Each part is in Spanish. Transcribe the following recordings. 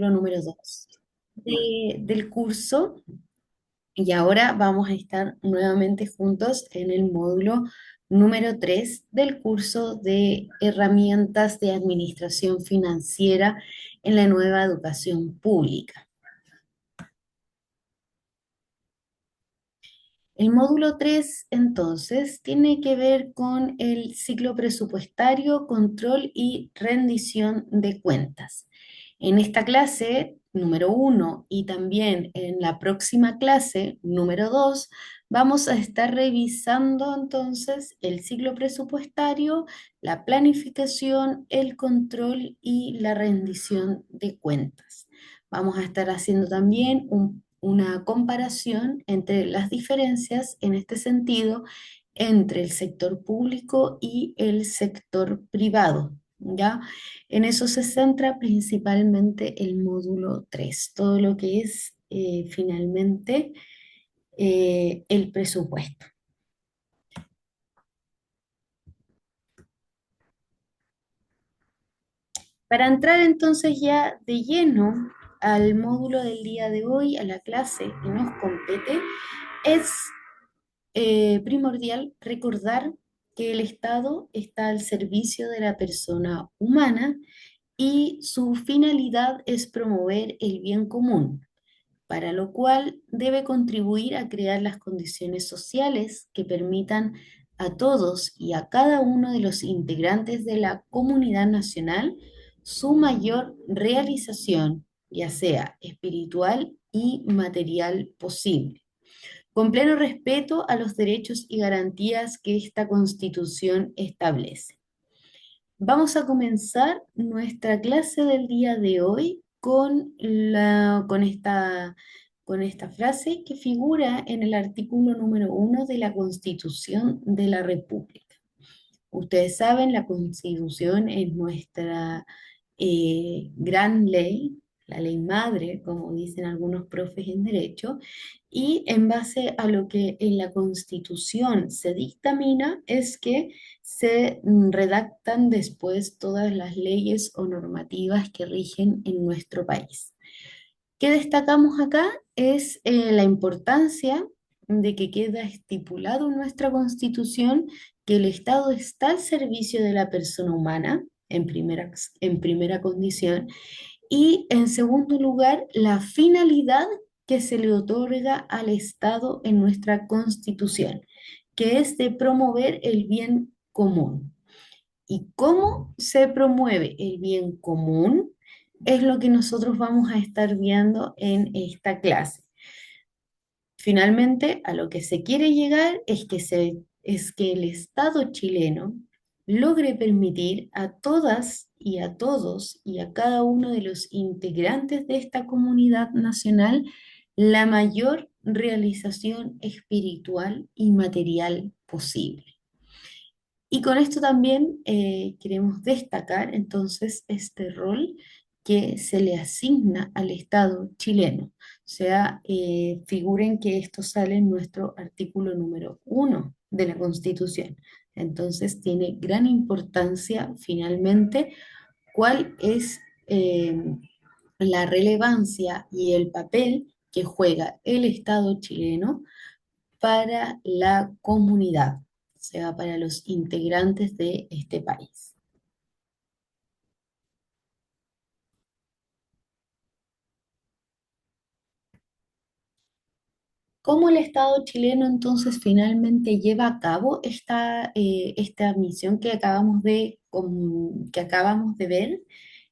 artículo número 2 del curso y ahora vamos a estar nuevamente juntos en el módulo número 3 del curso de herramientas de administración financiera en la nueva educación pública. El módulo 3, entonces, tiene que ver con el ciclo presupuestario, control y rendición de cuentas. En esta clase, número 1, y también en la próxima clase, número 2, vamos a estar revisando entonces el ciclo presupuestario, la planificación, el control y la rendición de cuentas. Vamos a estar haciendo también una comparación entre las diferencias en este sentido entre el sector público y el sector privado, ¿ya? En eso se centra principalmente el módulo 3, todo lo que es finalmente el presupuesto. Para entrar entonces ya de lleno al módulo del día de hoy, a la clase que nos compete, es primordial recordar que el Estado está al servicio de la persona humana y su finalidad es promover el bien común, para lo cual debe contribuir a crear las condiciones sociales que permitan a todos y a cada uno de los integrantes de la comunidad nacional su mayor realización, ya sea espiritual y material posible, con pleno respeto a los derechos y garantías que esta Constitución establece. Vamos a comenzar nuestra clase del día de hoy con esta frase que figura en el artículo número 1 de la Constitución de la República. Ustedes saben, la Constitución es nuestra gran ley, la ley madre, como dicen algunos profes en derecho, y en base a lo que en la Constitución se dictamina es que se redactan después todas las leyes o normativas que rigen en nuestro país. ¿Qué destacamos acá? Es la importancia de que queda estipulado en nuestra Constitución que el Estado está al servicio de la persona humana, en primera condición, y en segundo lugar, la finalidad que se le otorga al Estado en nuestra Constitución, que es de promover el bien común. ¿Y cómo se promueve el bien común? Es lo que nosotros vamos a estar viendo en esta clase. Finalmente, a lo que se quiere llegar es que el Estado chileno logre permitir a todas y a todos y a cada uno de los integrantes de esta comunidad nacional la mayor realización espiritual y material posible. Y con esto también queremos destacar entonces este rol que se le asigna al Estado chileno. O sea, figuren que esto sale en nuestro artículo número 1 de la Constitución. Entonces tiene gran importancia finalmente cuál es la relevancia y el papel que juega el Estado chileno para la comunidad, o sea, para los integrantes de este país. ¿Cómo el Estado chileno entonces finalmente lleva a cabo esta misión que acabamos de ver?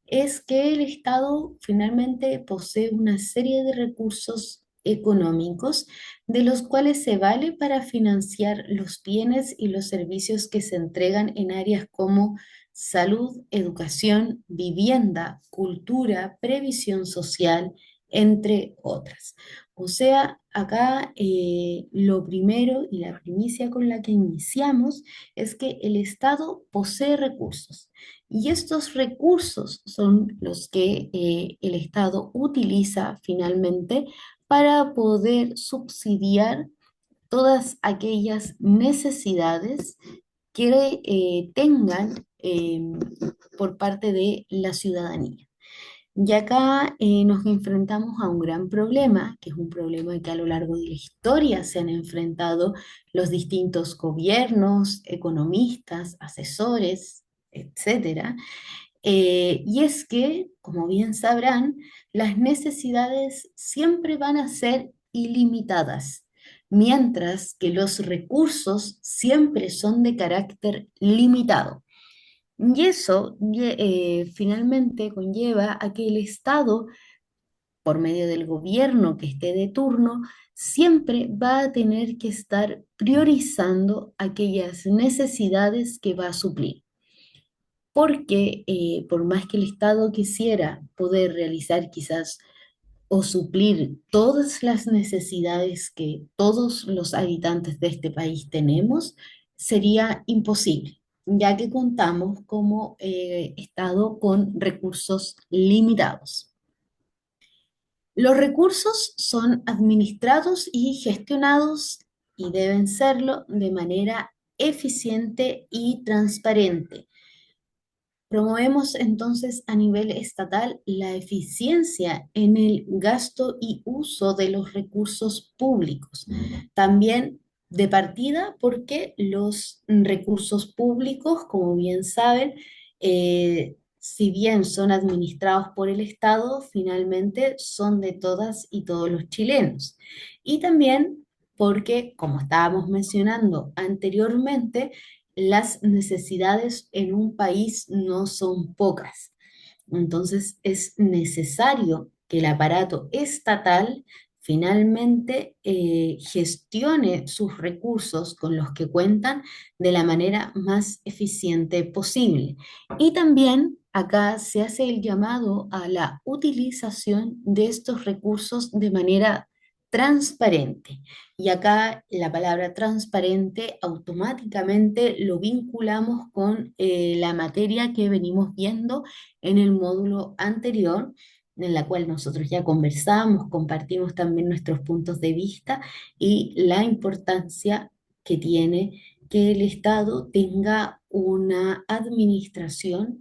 Es que el Estado finalmente posee una serie de recursos económicos de los cuales se vale para financiar los bienes y los servicios que se entregan en áreas como salud, educación, vivienda, cultura, previsión social, entre otras. O sea, acá lo primero y la primicia con la que iniciamos es que el Estado posee recursos. Y estos recursos son los que el Estado utiliza finalmente para poder subsidiar todas aquellas necesidades que tengan por parte de la ciudadanía. Y acá nos enfrentamos a un gran problema, que es un problema que a lo largo de la historia se han enfrentado los distintos gobiernos, economistas, asesores, etcétera. Y es que, como bien sabrán, las necesidades siempre van a ser ilimitadas, mientras que los recursos siempre son de carácter limitado. Y eso finalmente conlleva a que el Estado, por medio del gobierno que esté de turno, siempre va a tener que estar priorizando aquellas necesidades que va a suplir. Porque por más que el Estado quisiera poder realizar quizás o suplir todas las necesidades que todos los habitantes de este país tenemos, sería imposible, ya que contamos como Estado con recursos limitados. Los recursos son administrados y gestionados y deben serlo de manera eficiente y transparente. Promovemos entonces a nivel estatal la eficiencia en el gasto y uso de los recursos públicos. También de partida porque los recursos públicos, como bien saben, si bien son administrados por el Estado, finalmente son de todas y todos los chilenos. Y también porque, como estábamos mencionando anteriormente, las necesidades en un país no son pocas. Entonces es necesario que el aparato estatal finalmente gestione sus recursos con los que cuentan de la manera más eficiente posible. Y también acá se hace el llamado a la utilización de estos recursos de manera transparente. Y acá la palabra transparente automáticamente lo vinculamos con la materia que venimos viendo en el módulo anterior, en la cual nosotros ya conversamos, compartimos también nuestros puntos de vista y la importancia que tiene que el Estado tenga una administración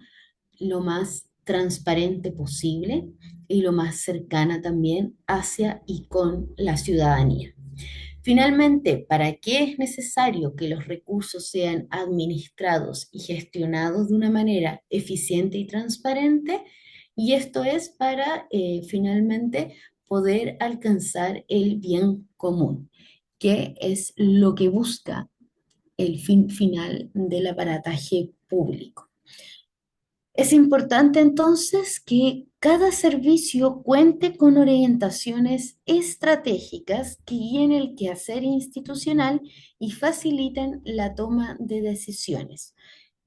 lo más transparente posible y lo más cercana también hacia y con la ciudadanía. Finalmente, ¿para qué es necesario que los recursos sean administrados y gestionados de una manera eficiente y transparente? Y esto es para finalmente poder alcanzar el bien común, que es lo que busca el fin final del aparataje público. Es importante entonces que cada servicio cuente con orientaciones estratégicas que guíen el quehacer institucional y faciliten la toma de decisiones.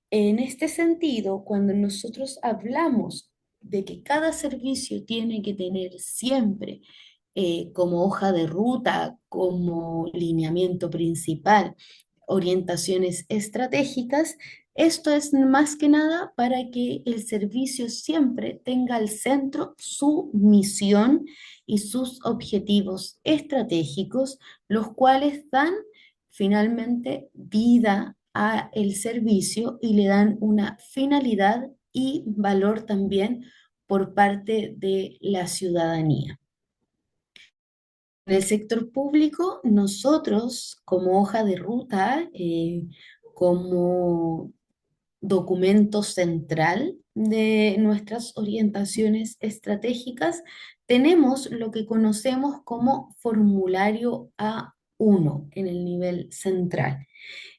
En este sentido, cuando nosotros hablamos de que cada servicio tiene que tener siempre como hoja de ruta, como lineamiento principal, orientaciones estratégicas, esto es más que nada para que el servicio siempre tenga al centro su misión y sus objetivos estratégicos, los cuales dan finalmente vida a el servicio y le dan una finalidad y valor también por parte de la ciudadanía. En el sector público, nosotros como hoja de ruta, como documento central de nuestras orientaciones estratégicas, tenemos lo que conocemos como formulario A1 en el nivel central.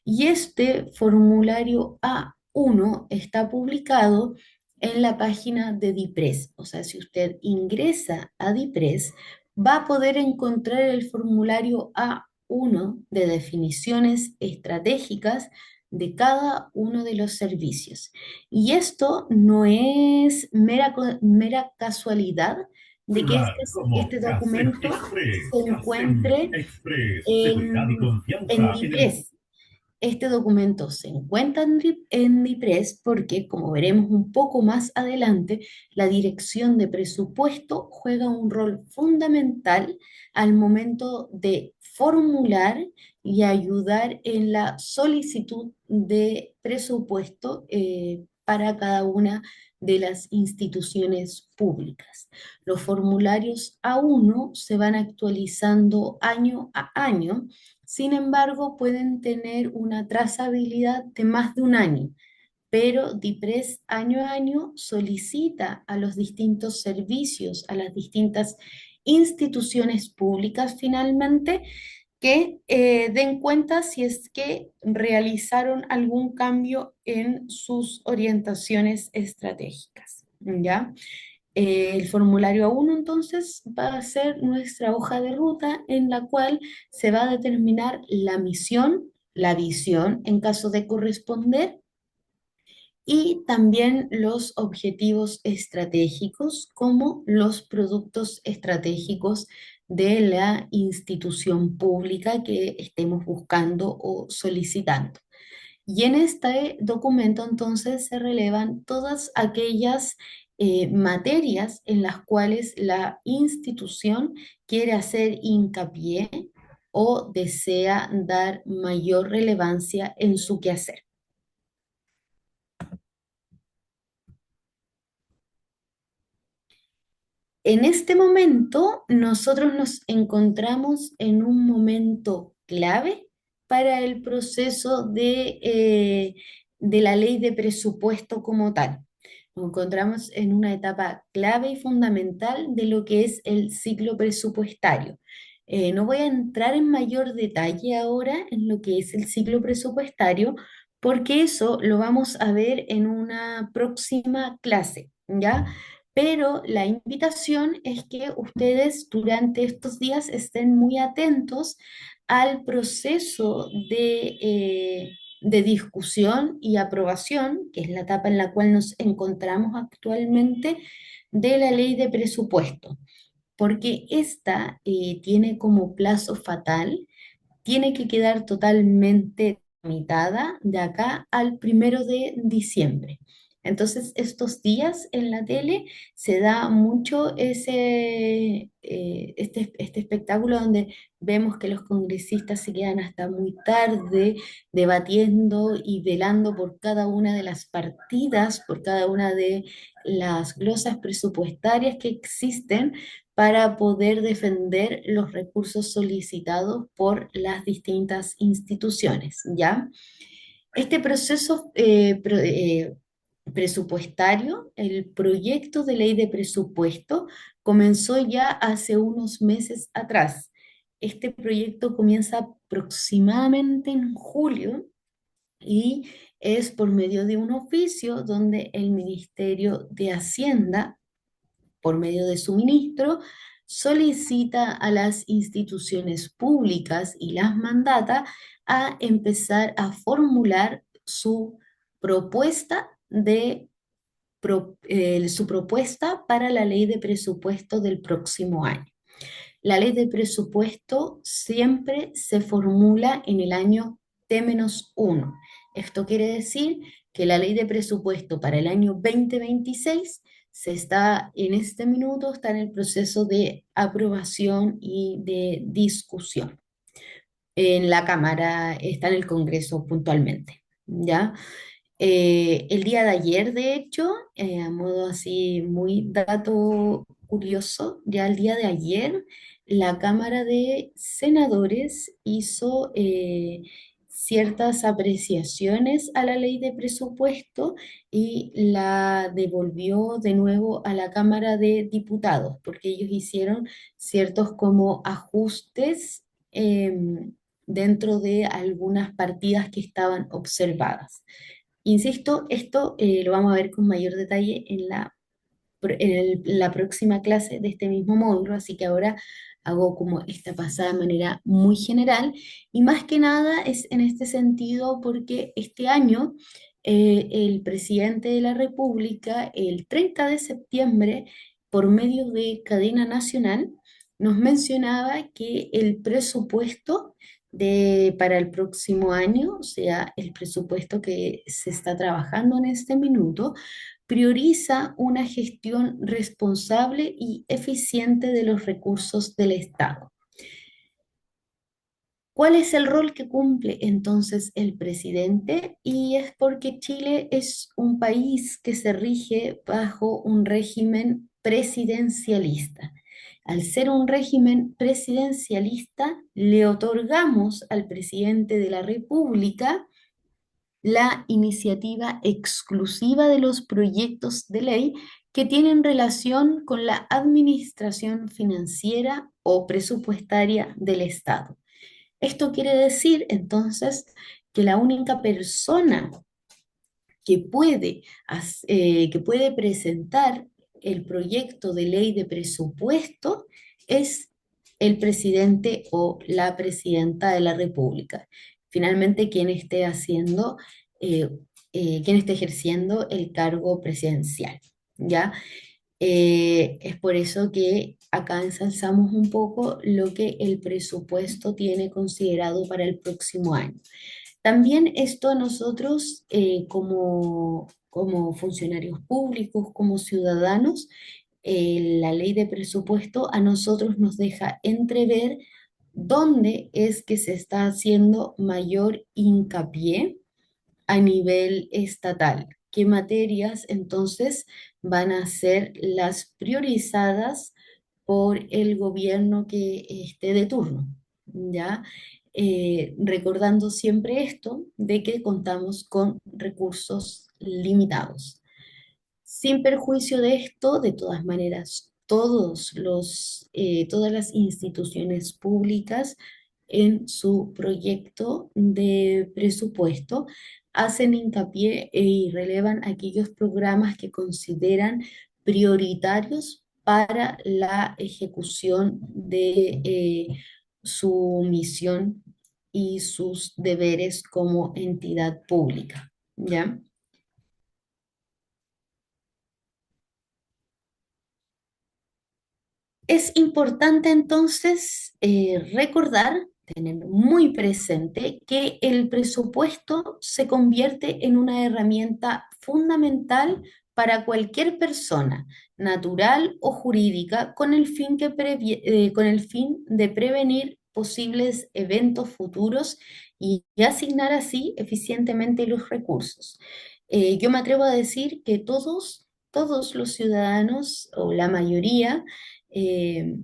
Y este formulario A1 está publicado en la página de DIPRES. O sea, si usted ingresa a DIPRES, va a poder encontrar el formulario A1 de definiciones estratégicas de cada uno de los servicios. Y esto no es mera casualidad de que este documento se encuentre en DIPRES. Este documento se encuentra en DIPRES porque, como veremos un poco más adelante, la dirección de presupuesto juega un rol fundamental al momento de formular y ayudar en la solicitud de presupuesto para cada una de las instituciones públicas. Los formularios A1 se van actualizando año a año, sin embargo, pueden tener una trazabilidad de más de un año, pero DIPRES año a año solicita a los distintos servicios, a las distintas instituciones públicas finalmente, que den cuenta si es que realizaron algún cambio en sus orientaciones estratégicas, ¿ya? El formulario A1 entonces va a ser nuestra hoja de ruta en la cual se va a determinar la misión, la visión en caso de corresponder y también los objetivos estratégicos como los productos estratégicos de la institución pública que estemos buscando o solicitando. Y en este documento entonces se relevan todas aquellas materias en las cuales la institución quiere hacer hincapié o desea dar mayor relevancia en su quehacer. En este momento, nosotros nos encontramos en un momento clave para el proceso de la ley de presupuesto como tal. Nos encontramos en una etapa clave y fundamental de lo que es el ciclo presupuestario. No voy a entrar en mayor detalle ahora en lo que es el ciclo presupuestario, porque eso lo vamos a ver en una próxima clase, ¿ya? Pero la invitación es que ustedes durante estos días estén muy atentos al proceso de discusión y aprobación, que es la etapa en la cual nos encontramos actualmente, de la ley de presupuesto, porque esta tiene como plazo fatal, tiene que quedar totalmente tramitada de acá al 1 de diciembre. Entonces, estos días en la tele se da mucho este espectáculo donde vemos que los congresistas se quedan hasta muy tarde debatiendo y velando por cada una de las partidas, por cada una de las glosas presupuestarias que existen para poder defender los recursos solicitados por las distintas instituciones, ¿ya? Este proceso presupuestario, el proyecto de ley de presupuesto, comenzó ya hace unos meses atrás. Este proyecto comienza aproximadamente en julio y es por medio de un oficio donde el Ministerio de Hacienda, por medio de su ministro, solicita a las instituciones públicas y las mandata a empezar a formular su propuesta su propuesta para la ley de presupuesto del próximo año. La ley de presupuesto siempre se formula en el año T-1. Esto quiere decir que la ley de presupuesto para el año 2026 en este minuto, está en el proceso de aprobación y de discusión. En la Cámara, está en el Congreso puntualmente, ¿ya? El día de ayer, de hecho, a modo así muy dato curioso, ya el día de ayer la Cámara de Senadores hizo ciertas apreciaciones a la ley de presupuesto y la devolvió de nuevo a la Cámara de Diputados, porque ellos hicieron ciertos como ajustes dentro de algunas partidas que estaban observadas. Insisto, esto lo vamos a ver con mayor detalle en la próxima clase de este mismo módulo, así que ahora hago como esta pasada de manera muy general y más que nada es en este sentido porque este año el presidente de la República, el 30 de septiembre, por medio de cadena nacional, nos mencionaba que el presupuesto para el próximo año, o sea, el presupuesto que se está trabajando en este minuto, prioriza una gestión responsable y eficiente de los recursos del Estado. ¿Cuál es el rol que cumple entonces el presidente? Y es porque Chile es un país que se rige bajo un régimen presidencialista. Al ser un régimen presidencialista, le otorgamos al presidente de la República la iniciativa exclusiva de los proyectos de ley que tienen relación con la administración financiera o presupuestaria del Estado. Esto quiere decir entonces que la única persona que puede presentar el proyecto de ley de presupuesto es el presidente o la presidenta de la República. Finalmente, eh, quien esté ejerciendo el cargo presidencial, ¿ya? Es por eso que acá ensalzamos un poco lo que el presupuesto tiene considerado para el próximo año. También esto a nosotros como funcionarios públicos, como ciudadanos, la ley de presupuesto a nosotros nos deja entrever dónde es que se está haciendo mayor hincapié a nivel estatal. ¿Qué materias entonces van a ser las priorizadas por el gobierno que esté de turno? ¿Ya? Recordando siempre esto de que contamos con recursos limitados. Sin perjuicio de esto, de todas maneras, todas las instituciones públicas en su proyecto de presupuesto hacen hincapié y relevan aquellos programas que consideran prioritarios para la ejecución de su misión y sus deberes como entidad pública. ¿Ya? Es importante entonces recordar, tener muy presente que el presupuesto se convierte en una herramienta fundamental para cualquier persona, natural o jurídica, con el fin de prevenir posibles eventos futuros y asignar así eficientemente los recursos. Yo me atrevo a decir que todos los ciudadanos, o la mayoría, eh,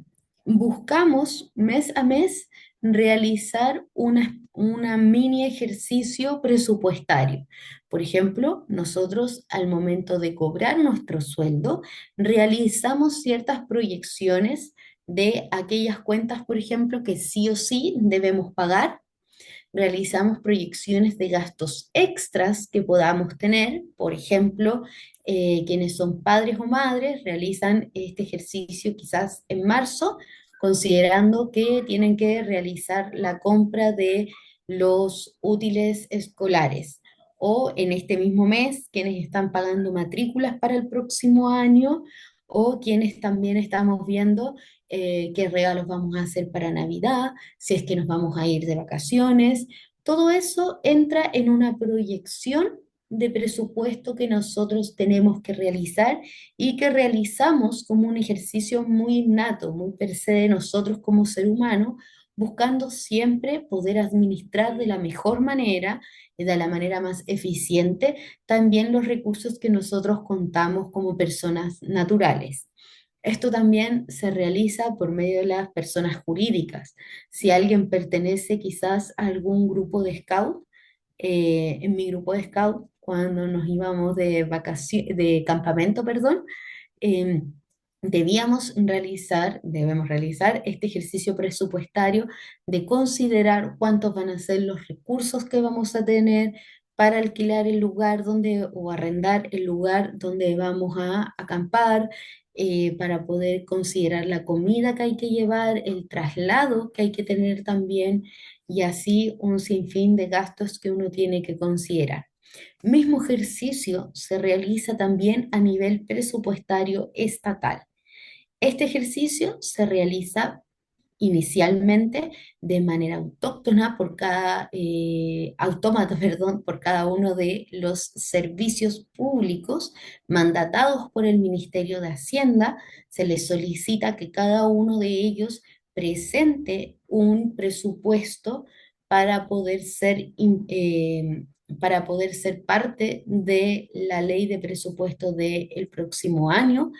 buscamos mes a mes realizar una mini ejercicio presupuestario. Por ejemplo, nosotros al momento de cobrar nuestro sueldo, realizamos ciertas proyecciones de aquellas cuentas, por ejemplo, que sí o sí debemos pagar. Realizamos proyecciones de gastos extras que podamos tener. Por ejemplo, quienes son padres o madres realizan este ejercicio quizás en marzo, considerando que tienen que realizar la compra de los útiles escolares. O en este mismo mes, quienes están pagando matrículas para el próximo año, o quienes también estamos viendo qué regalos vamos a hacer para Navidad, si es que nos vamos a ir de vacaciones. Todo eso entra en una proyección de presupuesto que nosotros tenemos que realizar y que realizamos como un ejercicio muy innato, muy per se de nosotros como ser humano, buscando siempre poder administrar de la mejor manera y de la manera más eficiente también los recursos que nosotros contamos como personas naturales. Esto también se realiza por medio de las personas jurídicas. Si alguien pertenece quizás a algún grupo de scout, en mi grupo de scout, cuando nos íbamos de campamento, perdón, eh, debemos realizar este ejercicio presupuestario de considerar cuántos van a ser los recursos que vamos a tener para alquilar el lugar donde o arrendar el lugar donde vamos a acampar, para poder considerar la comida que hay que llevar, el traslado que hay que tener también, y así un sinfín de gastos que uno tiene que considerar. Mismo ejercicio se realiza también a nivel presupuestario estatal. Este ejercicio se realiza inicialmente de manera autóctona por autómata, perdón, por cada uno de los servicios públicos mandatados por el Ministerio de Hacienda. Se les solicita que cada uno de ellos presente un presupuesto para poder para poder ser parte de la ley de presupuesto del próximo año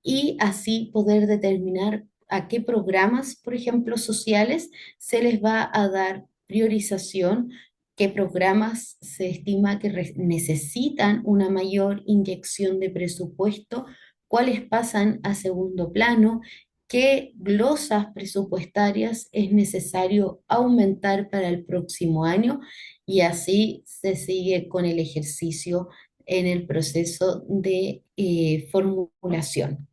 y así poder determinar a qué programas, por ejemplo, sociales, se les va a dar priorización, qué programas se estima que necesitan una mayor inyección de presupuesto, cuáles pasan a segundo plano, qué glosas presupuestarias es necesario aumentar para el próximo año y así se sigue con el ejercicio en el proceso de formulación.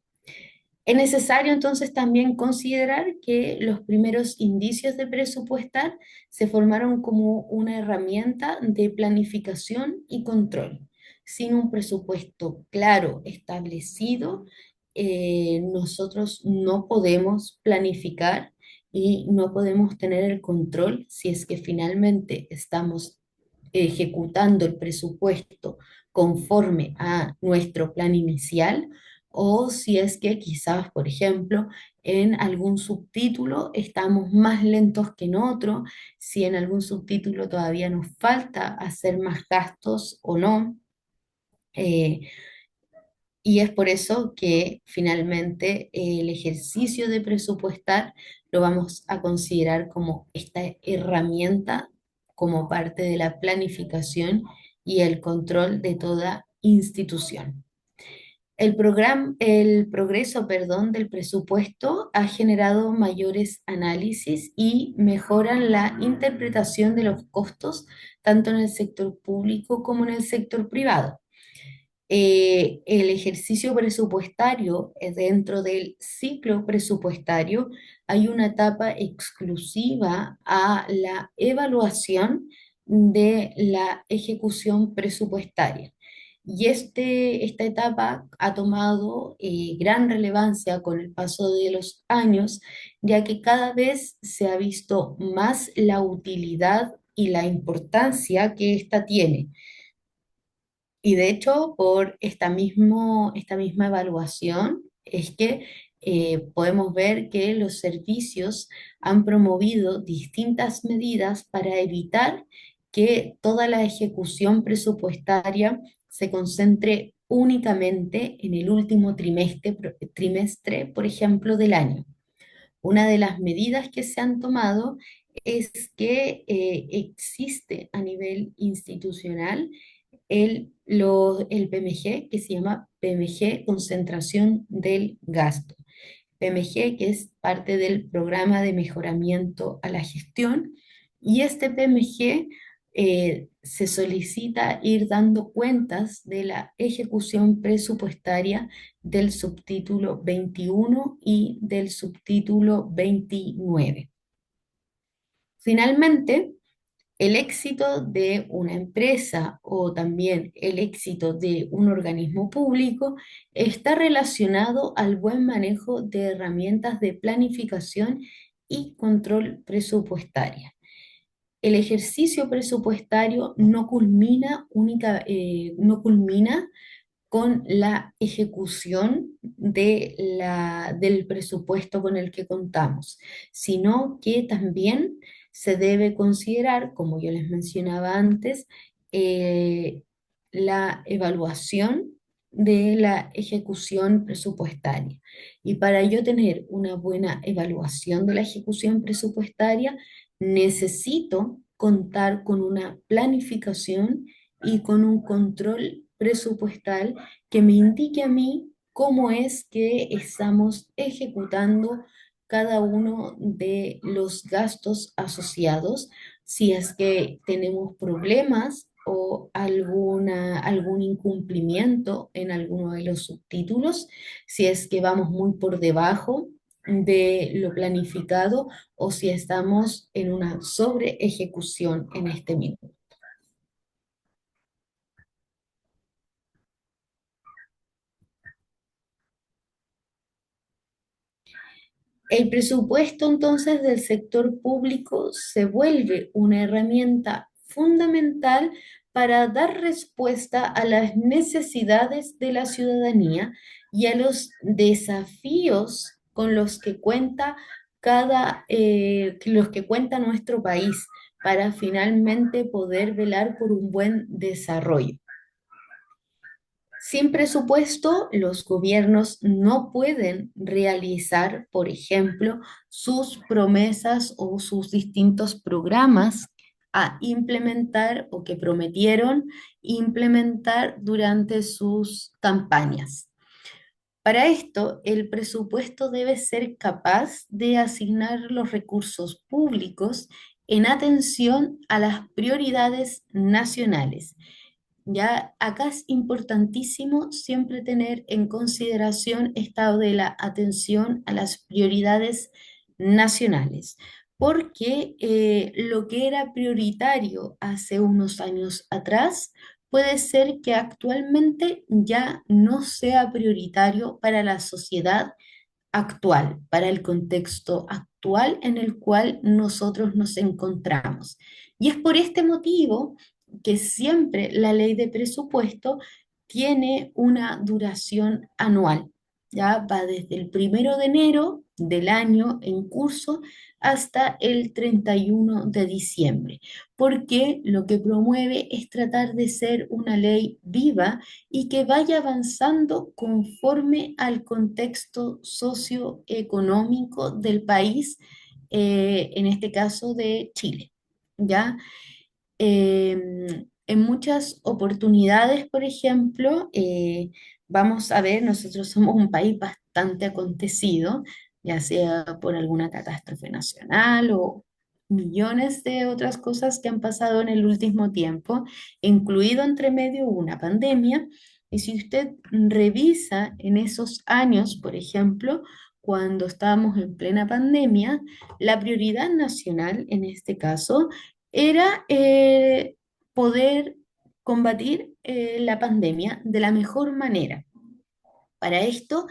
Es necesario entonces también considerar que los primeros indicios de presupuestar se formaron como una herramienta de planificación y control. Sin un presupuesto claro, establecido, nosotros no podemos planificar y no podemos tener el control si es que finalmente estamos ejecutando el presupuesto conforme a nuestro plan inicial o si es que quizás, por ejemplo, en algún subtítulo estamos más lentos que en otro, si en algún subtítulo todavía nos falta hacer más gastos o no. Eh, y es por eso que finalmente el ejercicio de presupuestar lo vamos a considerar como esta herramienta, como parte de la planificación y el control de toda institución. El progreso, perdón, del presupuesto ha generado mayores análisis y mejoran la interpretación de los costos, tanto en el sector público como en el sector privado. El ejercicio presupuestario, dentro del ciclo presupuestario, hay una etapa exclusiva a la evaluación de la ejecución presupuestaria. Y esta etapa ha tomado gran relevancia con el paso de los años, ya que cada vez se ha visto más la utilidad y la importancia que ésta tiene. Y de hecho, por esta misma evaluación, es que podemos ver que los servicios han promovido distintas medidas para evitar que toda la ejecución presupuestaria se concentre únicamente en el último trimestre, por ejemplo, del año. Una de las medidas que se han tomado es que existe a nivel institucional el PMG, que se llama PMG Concentración del Gasto. PMG, que es parte del programa de mejoramiento a la gestión, y este PMG se solicita ir dando cuentas de la ejecución presupuestaria del subtítulo 21 y del subtítulo 29. Finalmente, el éxito de una empresa o también el éxito de un organismo público está relacionado al buen manejo de herramientas de planificación y control presupuestaria. El ejercicio presupuestario no culmina con la ejecución del presupuesto con el que contamos, sino que también se debe considerar, como yo les mencionaba antes, eh, la evaluación de la ejecución presupuestaria. Y para yo tener una buena evaluación de la ejecución presupuestaria, necesito contar con una planificación y con un control presupuestal que me indique a mí cómo es que estamos ejecutando cada uno de los gastos asociados, si es que tenemos problemas o algún incumplimiento en alguno de los subtítulos, si es que vamos muy por debajo de lo planificado o si estamos en una sobre ejecución en este minuto. El presupuesto entonces del sector público se vuelve una herramienta fundamental para dar respuesta a las necesidades de la ciudadanía y a los desafíos con los que cuenta los que cuenta nuestro país, para finalmente poder velar por un buen desarrollo. Sin presupuesto, los gobiernos no pueden realizar, por ejemplo, sus promesas o sus distintos programas a implementar o que prometieron implementar durante sus campañas. Para esto, el presupuesto debe ser capaz de asignar los recursos públicos en atención a las prioridades nacionales. Ya acá es importantísimo siempre tener en consideración estado de la atención a las prioridades nacionales, porque lo que era prioritario hace unos años atrás puede ser que actualmente ya no sea prioritario para la sociedad actual, para el contexto actual en el cual nosotros nos encontramos. Y es por este motivo que siempre la ley de presupuesto tiene una duración anual. Ya va desde el 1 de enero del año en curso hasta el 31 de diciembre, porque lo que promueve es tratar de ser una ley viva y que vaya avanzando conforme al contexto socioeconómico del país, en este caso de Chile, ¿ya? En muchas oportunidades, por ejemplo, vamos a ver, nosotros somos un país bastante acontecido, ya sea por alguna catástrofe nacional o millones de otras cosas que han pasado en el último tiempo, incluido entre medio una pandemia. Y si usted revisa en esos años, por ejemplo, cuando estábamos en plena pandemia, la prioridad nacional en este caso era poder combatir la pandemia de la mejor manera. Para esto,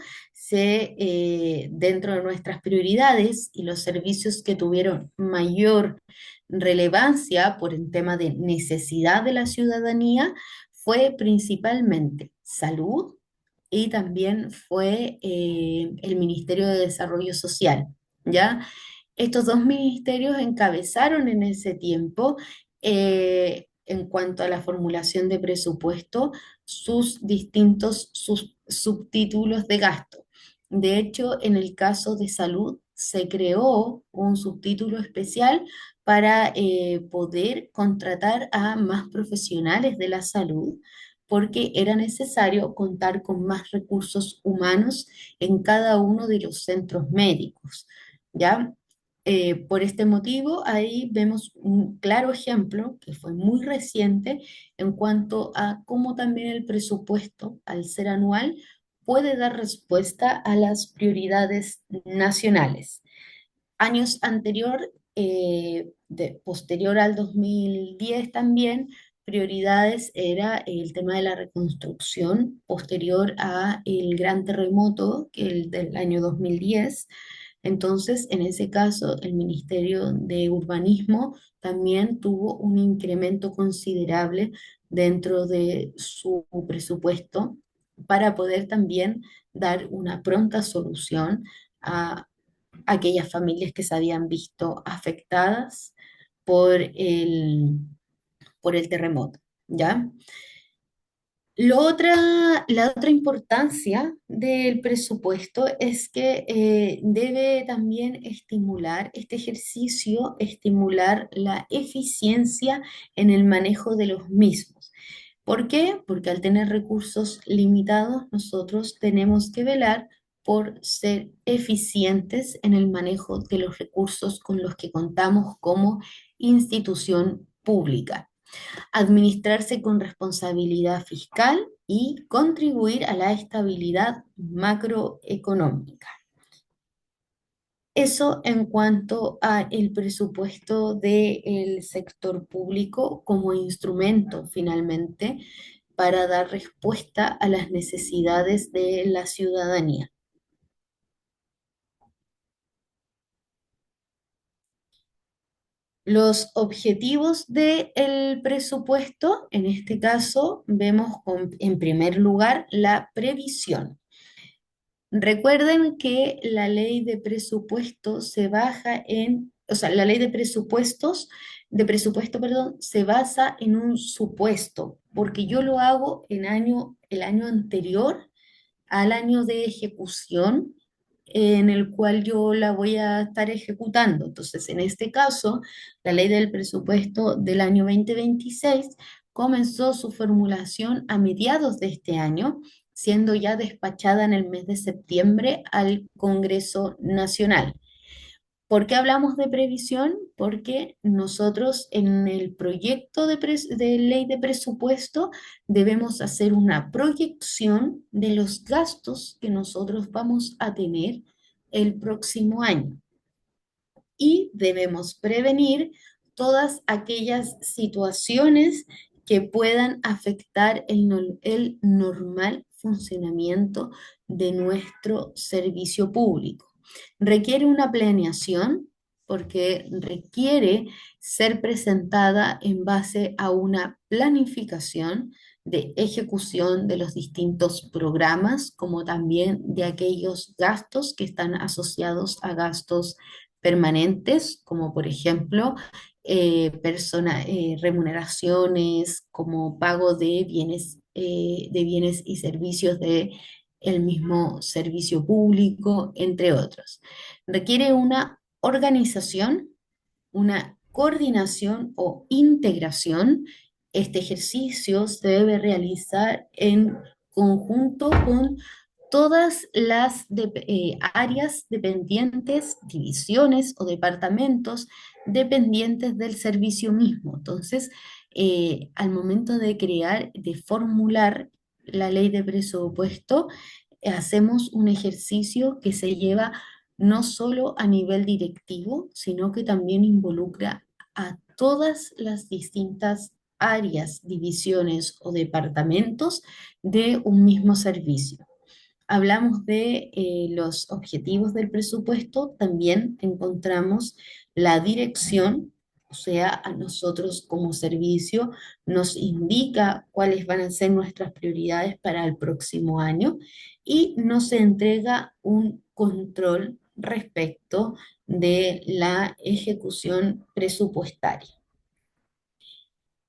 dentro de nuestras prioridades y los servicios que tuvieron mayor relevancia por el tema de necesidad de la ciudadanía, fue principalmente salud y también fue el Ministerio de Desarrollo Social, ¿ya? Estos dos ministerios encabezaron en ese tiempo, en cuanto a la formulación de presupuesto, sus distintos subtítulos de gasto. De hecho, en el caso de salud, se creó un subtítulo especial para poder contratar a más profesionales de la salud, porque era necesario contar con más recursos humanos en cada uno de los centros médicos. ¿Ya? Por este motivo, ahí vemos un claro ejemplo que fue muy reciente en cuanto a cómo también el presupuesto, al ser anual, puede dar respuesta a las prioridades nacionales. Años anterior, posterior al 2010 también, prioridades era el tema de la reconstrucción posterior a el gran terremoto, que el del año 2010. Entonces, en ese caso, el Ministerio de Urbanismo también tuvo un incremento considerable dentro de su presupuesto para poder también dar una pronta solución a aquellas familias que se habían visto afectadas por por el terremoto, ¿ya? La otra importancia del presupuesto es que debe también estimular este ejercicio, estimular la eficiencia en el manejo de los mismos. ¿Por qué? Porque al tener recursos limitados, nosotros tenemos que velar por ser eficientes en el manejo de los recursos con los que contamos como institución pública, administrarse con responsabilidad fiscal y contribuir a la estabilidad macroeconómica. Eso en cuanto a el presupuesto del sector público como instrumento finalmente para dar respuesta a las necesidades de la ciudadanía. Los objetivos del presupuesto, en este caso, vemos en primer lugar la previsión. Recuerden que la ley de presupuesto se basa en o sea, la ley de presupuestos, de presupuesto, perdón, se basa en un supuesto, porque yo lo hago el año anterior al año de ejecución en el cual yo la voy a estar ejecutando. Entonces, en este caso, la ley del presupuesto del año 2026 comenzó su formulación a mediados de este año, siendo ya despachada en el mes de septiembre al Congreso Nacional. ¿Por qué hablamos de previsión? Porque nosotros en el proyecto de ley de presupuesto debemos hacer una proyección de los gastos que nosotros vamos a tener el próximo año y debemos prevenir todas aquellas situaciones que puedan afectar el normal funcionamiento de nuestro servicio público. Requiere una planeación porque requiere ser presentada en base a una planificación de ejecución de los distintos programas, como también de aquellos gastos que están asociados a gastos permanentes, como por ejemplo remuneraciones, como pago de bienes y servicios de el mismo servicio público, entre otros. Requiere una organización, una coordinación o integración. Este ejercicio se debe realizar en conjunto con todas las áreas dependientes, divisiones o departamentos dependientes del servicio mismo. Entonces, al momento de crear, de formular la ley de presupuesto, hacemos un ejercicio que se lleva no solo a nivel directivo, sino que también involucra a todas las distintas áreas, divisiones o departamentos de un mismo servicio. Hablamos de los objetivos del presupuesto, también encontramos la dirección, o sea, a nosotros como servicio nos indica cuáles van a ser nuestras prioridades para el próximo año y nos entrega un control respecto de la ejecución presupuestaria.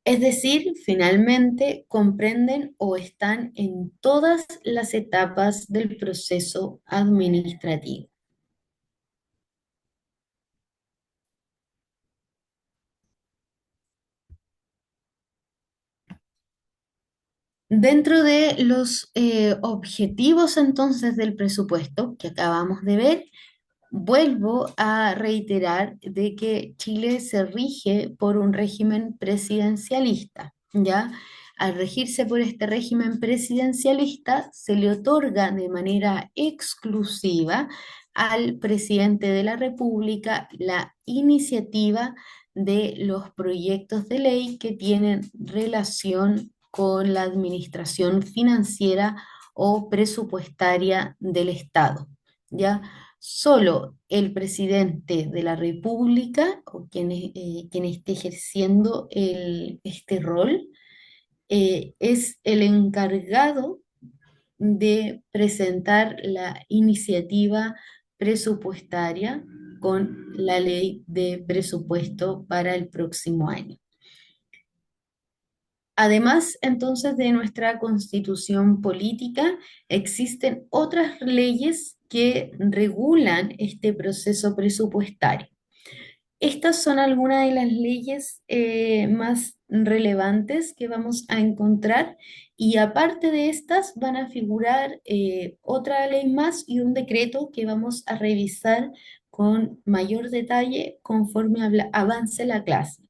Es decir, finalmente comprenden o están en todas las etapas del proceso administrativo. Dentro de los objetivos entonces del presupuesto que acabamos de ver, vuelvo a reiterar de que Chile se rige por un régimen presidencialista, ¿ya? Al regirse por este régimen presidencialista, se le otorga de manera exclusiva al presidente de la República la iniciativa de los proyectos de ley que tienen relación con la administración financiera o presupuestaria del Estado, ¿ya? Solo el presidente de la República o quien esté ejerciendo este rol es el encargado de presentar la iniciativa presupuestaria con la ley de presupuesto para el próximo año. Además, entonces, de nuestra constitución política, existen otras leyes que regulan este proceso presupuestario. Estas son algunas de las leyes más relevantes que vamos a encontrar y aparte de estas van a figurar otra ley más y un decreto que vamos a revisar con mayor detalle conforme avance la clase.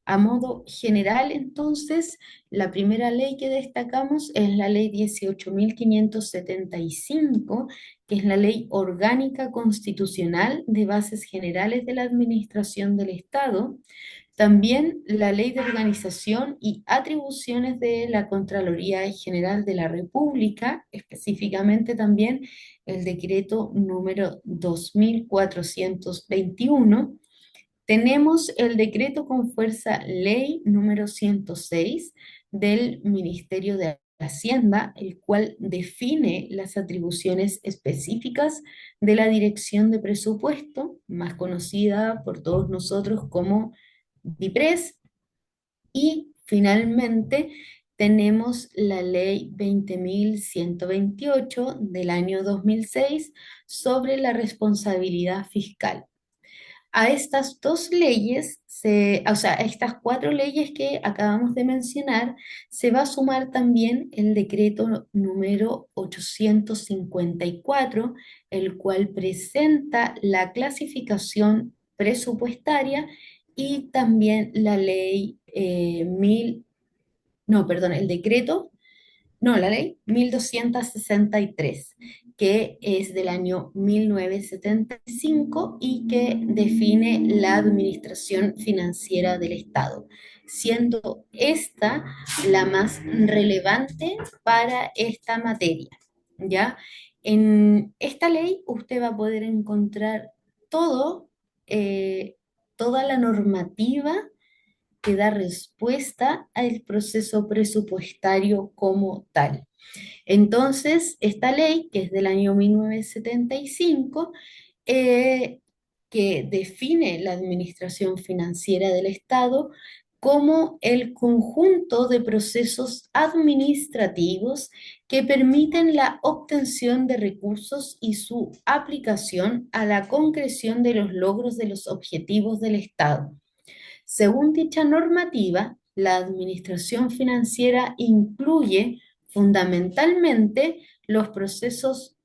A modo general, entonces, la primera ley que destacamos es la ley 18.575, que es la ley orgánica constitucional de bases generales de la administración del Estado. También la ley de organización y atribuciones de la Contraloría General de la República, específicamente también el decreto número 2421. Tenemos el decreto con fuerza ley número 106 del Ministerio de Hacienda, el cual define las atribuciones específicas de la Dirección de Presupuesto, más conocida por todos nosotros como DIPRES, y finalmente tenemos la Ley 20.128 del año 2006 sobre la responsabilidad fiscal. A estas dos leyes, o sea, a estas cuatro leyes que acabamos de mencionar, se va a sumar también el decreto número 854, el cual presenta la clasificación presupuestaria y también la ley 1000, no, perdón, el decreto no, la ley 1263, que es del año 1975 y que define la administración financiera del Estado, siendo esta la más relevante para esta materia, ¿ya? En esta ley usted va a poder encontrar todo, toda la normativa que da respuesta al proceso presupuestario como tal. Entonces, esta ley, que es del año 1975, que define la administración financiera del Estado como el conjunto de procesos administrativos que permiten la obtención de recursos y su aplicación a la concreción de los logros de los objetivos del Estado. Según dicha normativa, la administración financiera incluye fundamentalmente los procesos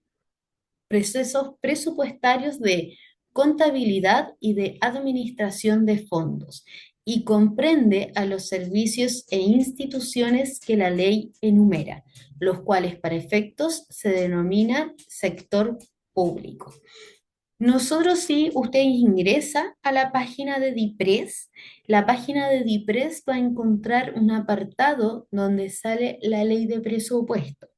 presupuestarios de contabilidad y de administración de fondos y comprende a los servicios e instituciones que la ley enumera, los cuales para efectos se denominan sector público. Nosotros, si usted ingresa a la página de DIPRES, la página de DIPRES va a encontrar un apartado donde sale la ley de presupuesto.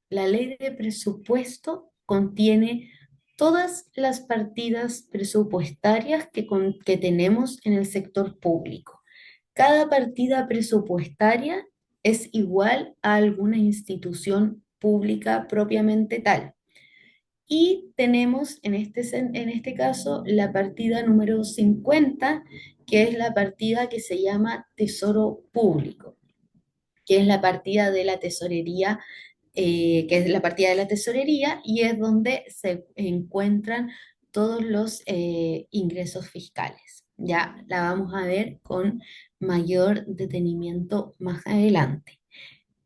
La ley de presupuesto contiene todas las partidas presupuestarias que tenemos en el sector público. Cada partida presupuestaria es igual a alguna institución pública propiamente tal. Y tenemos en este caso la partida número 50, que es la partida que se llama Tesoro Público, que es la partida de la tesorería, que es la partida de la tesorería y es donde se encuentran todos los ingresos fiscales. Ya la vamos a ver con mayor detenimiento más adelante.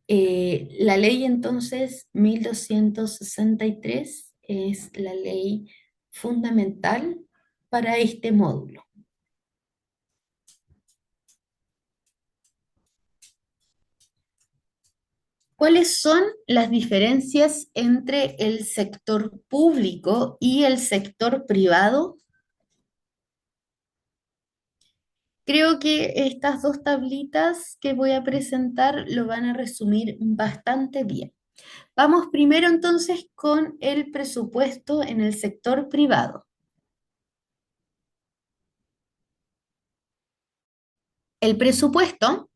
La ley entonces 1263 es la ley fundamental para este módulo. ¿Cuáles son las diferencias entre el sector público y el sector privado? Creo que estas dos tablitas que voy a presentar lo van a resumir bastante bien. Vamos primero entonces con el presupuesto en el sector privado. El presupuesto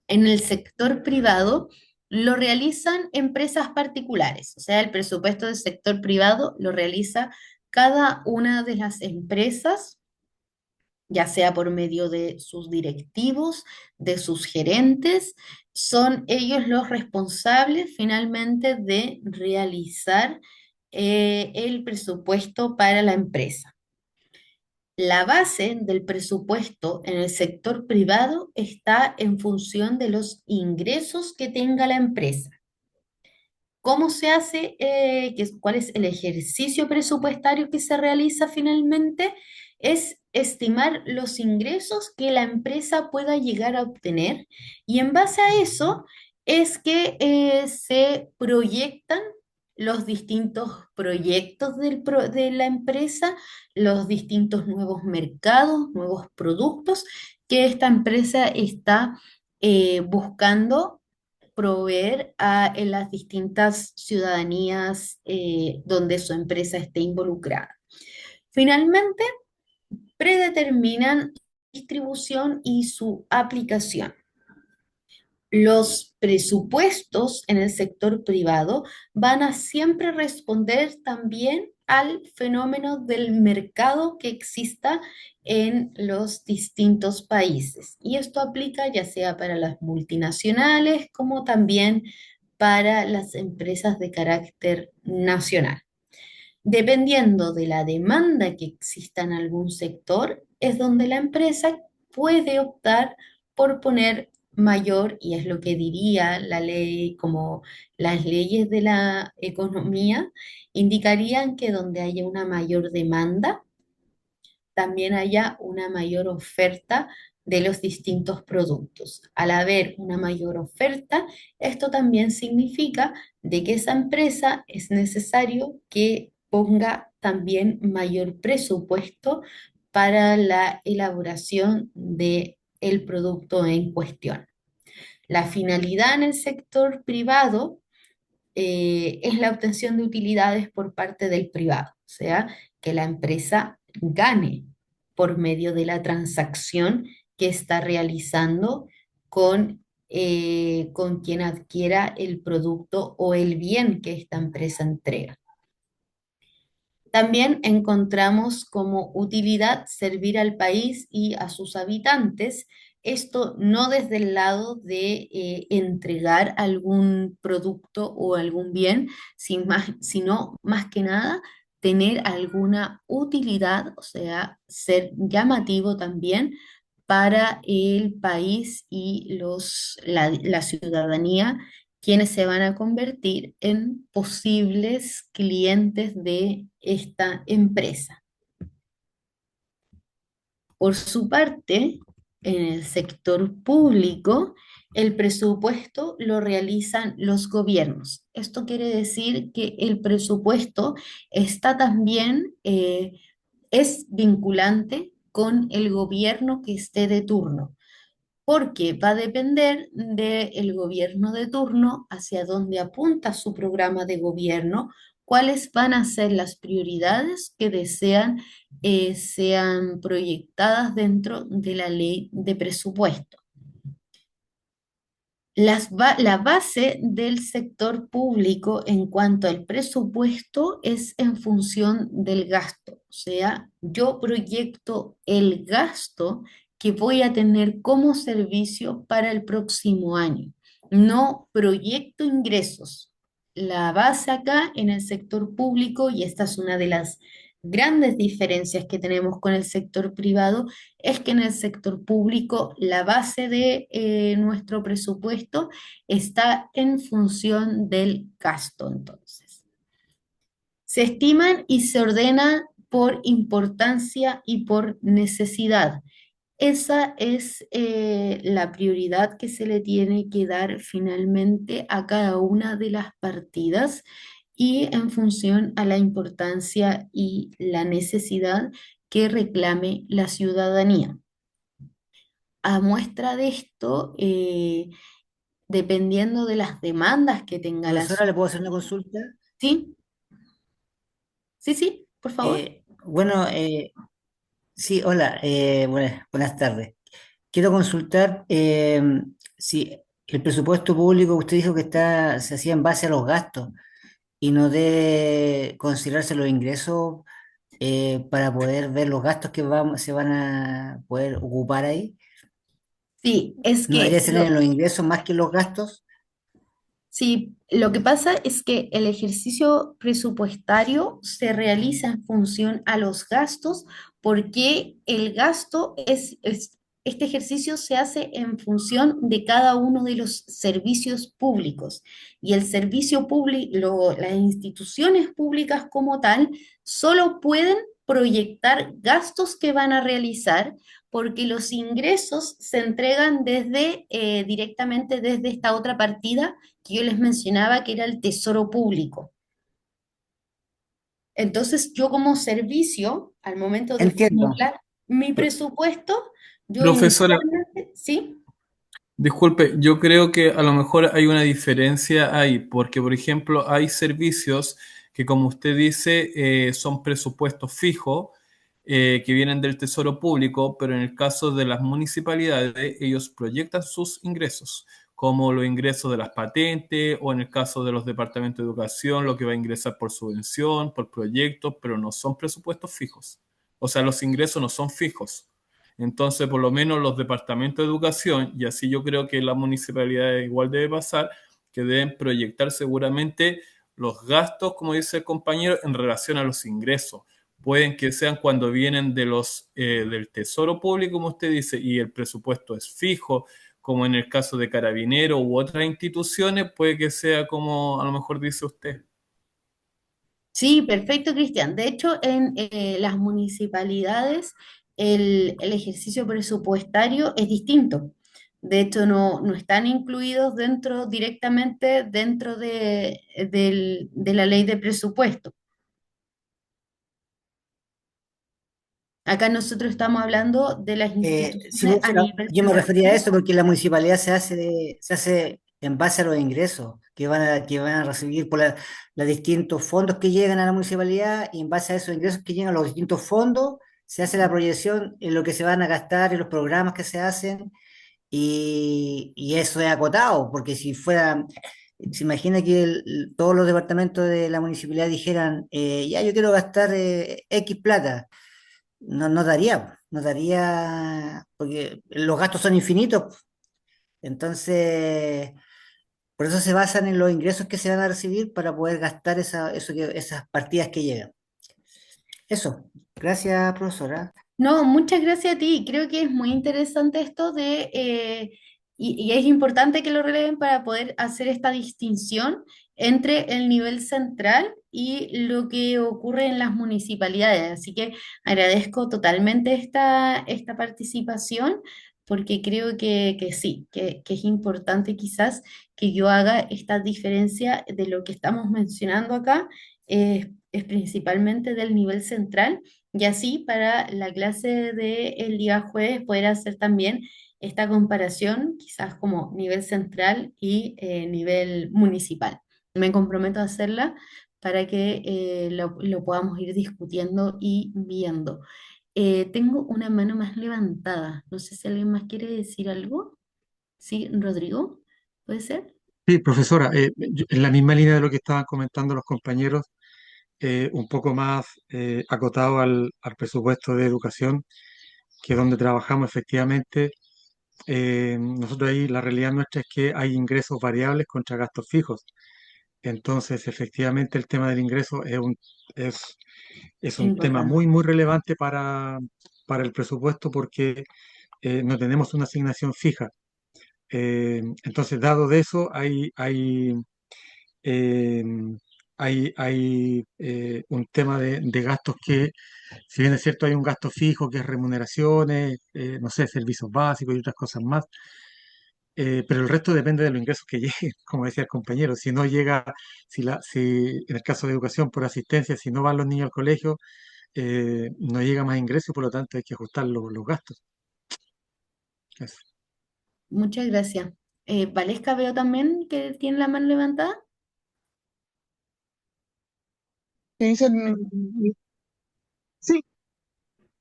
en el sector privado lo realizan empresas particulares, o sea, el presupuesto del sector privado lo realiza cada una de las empresas, ya sea por medio de sus directivos, de sus gerentes, son ellos los responsables finalmente de realizar el presupuesto para la empresa. La base del presupuesto en el sector privado está en función de los ingresos que tenga la empresa. ¿Cómo se hace? ¿Cuál es el ejercicio presupuestario que se realiza finalmente? Es estimar los ingresos que la empresa pueda llegar a obtener y en base a eso es que se proyectan los distintos proyectos de la empresa, los distintos nuevos mercados, nuevos productos que esta empresa está buscando proveer en las distintas ciudadanías donde su empresa esté involucrada. Finalmente, predeterminan distribución y su aplicación. Los presupuestos en el sector privado van a siempre responder también al fenómeno del mercado que exista en los distintos países. Y esto aplica ya sea para las multinacionales como también para las empresas de carácter nacional. Dependiendo de la demanda que exista en algún sector, es donde la empresa puede optar por poner mayor, y es lo que diría la ley, como las leyes de la economía, indicarían que donde haya una mayor demanda, también haya una mayor oferta de los distintos productos. Al haber una mayor oferta, esto también significa de que esa empresa es necesario que ponga también mayor presupuesto para la elaboración de el producto en cuestión. La finalidad en el sector privado es la obtención de utilidades por parte del privado, o sea, que la empresa gane por medio de la transacción que está realizando con quien adquiera el producto o el bien que esta empresa entrega. También encontramos como utilidad servir al país y a sus habitantes, esto no desde el lado de entregar algún producto o algún bien, sino más que nada tener alguna utilidad, o sea, ser llamativo también para el país y la ciudadanía, quienes se van a convertir en posibles clientes de esta empresa. Por su parte, en el sector público, el presupuesto lo realizan los gobiernos. Esto quiere decir que el presupuesto está también, es vinculante con el gobierno que esté de turno, porque va a depender del gobierno de turno hacia dónde apunta su programa de gobierno, cuáles van a ser las prioridades que desean sean proyectadas dentro de la ley de presupuesto. La base del sector público en cuanto al presupuesto es en función del gasto. O sea, yo proyecto el gasto que voy a tener como servicio para el próximo año. No proyecto ingresos. La base acá en el sector público, y esta es una de las grandes diferencias que tenemos con el sector privado, es que en el sector público la base de nuestro presupuesto está en función del gasto, entonces. Se estiman y se ordena por importancia y por necesidad. Esa es la prioridad que se le tiene que dar finalmente a cada una de las partidas y en función a la importancia y la necesidad que reclame la ciudadanía. A muestra de esto, dependiendo de las demandas que tenga la Profesora, ¿le ciudad. puedo hacer una consulta? Sí, sí, sí, por favor. Bueno, sí, hola, buenas tardes. Quiero consultar si el presupuesto público, usted dijo que se hacía en base a los gastos y no debe considerarse los ingresos para poder ver los gastos que se van a poder ocupar ahí. Sí, es ¿No que debería ser en los ingresos más que en los gastos? sí, lo que pasa es que el ejercicio presupuestario se realiza en función a los gastos, porque el gasto este ejercicio se hace en función de cada uno de los servicios públicos. Y el servicio público, las instituciones públicas como tal, solo pueden proyectar gastos que van a realizar, porque los ingresos se entregan directamente desde esta otra partida que yo les mencionaba, que era el tesoro público. Entonces, yo como servicio, al momento de Entiendo. formular mi presupuesto, yo Profesora, inicialmente, ¿sí? disculpe, yo creo que a lo mejor hay una diferencia ahí, porque por ejemplo hay servicios que como usted dice son presupuestos fijos que vienen del Tesoro Público, pero en el caso de las municipalidades ellos proyectan sus ingresos. como los ingresos de las patentes o en el caso de los departamentos de educación, lo que va a ingresar por subvención, por proyectos, pero no son presupuestos fijos. O sea, los ingresos no son fijos. Entonces, por lo menos los departamentos de educación, y así yo creo que la municipalidad igual debe pasar, que deben proyectar seguramente los gastos, como dice el compañero, en relación a los ingresos. Pueden que sean cuando vienen del Tesoro Público, como usted dice, y el presupuesto es fijo, como en el caso de Carabineros u otras instituciones, puede que sea como a lo mejor dice usted. Sí, perfecto, Cristian. De hecho, en las municipalidades el ejercicio presupuestario es distinto. De hecho, no están incluidos directamente dentro de la ley de presupuesto. Acá nosotros estamos hablando de las Sí, instituciones a profesora, nivel yo me refería a central. eso porque la municipalidad se hace en base a los ingresos que van a recibir por los distintos fondos que llegan a la municipalidad y en base a esos ingresos que llegan a los distintos fondos se hace la proyección en lo que se van a gastar, en los programas que se hacen y eso es acotado, porque si fuera, se imagina que todos los departamentos de la municipalidad dijeran, ya yo quiero gastar X plata. No daría, porque los gastos son infinitos. Entonces, por eso se basan en los ingresos que se van a recibir para poder gastar esas partidas que llegan. Eso. Gracias, profesora. No, muchas gracias a ti. Creo que es muy interesante esto y es importante que lo releven para poder hacer esta distinción entre el nivel central y lo que ocurre en las municipalidades. Así que agradezco totalmente esta participación porque creo que sí, que es importante quizás que yo haga esta diferencia de lo que estamos mencionando acá, es principalmente del nivel central y así para la clase del día jueves poder hacer también esta comparación, quizás como nivel central y nivel municipal. Me comprometo a hacerla para que lo podamos ir discutiendo y viendo. Tengo una mano más levantada. No sé si alguien más quiere decir algo. Sí, Rodrigo, ¿puede ser? Sí, profesora, en la misma línea de lo que estaban comentando los compañeros, un poco más acotado al presupuesto de educación, que es donde trabajamos efectivamente, nosotros ahí la realidad nuestra es que hay ingresos variables contra gastos fijos. Entonces, efectivamente, el tema del ingreso es, es un tema Importante. muy, muy relevante para el presupuesto porque no tenemos una asignación fija. Entonces, dado de eso, eh, hay un tema de gastos que, si bien es cierto, hay un gasto fijo que es remuneraciones, no sé, servicios básicos y otras cosas más, pero el resto depende de los ingresos que lleguen, como decía el compañero. Si no llega, si en el caso de educación por asistencia, si no van los niños al colegio, no llega más ingreso y por lo tanto hay que ajustar los gastos. Eso. Muchas gracias. Valesca veo también que tiene la mano levantada. Que dicen, sí,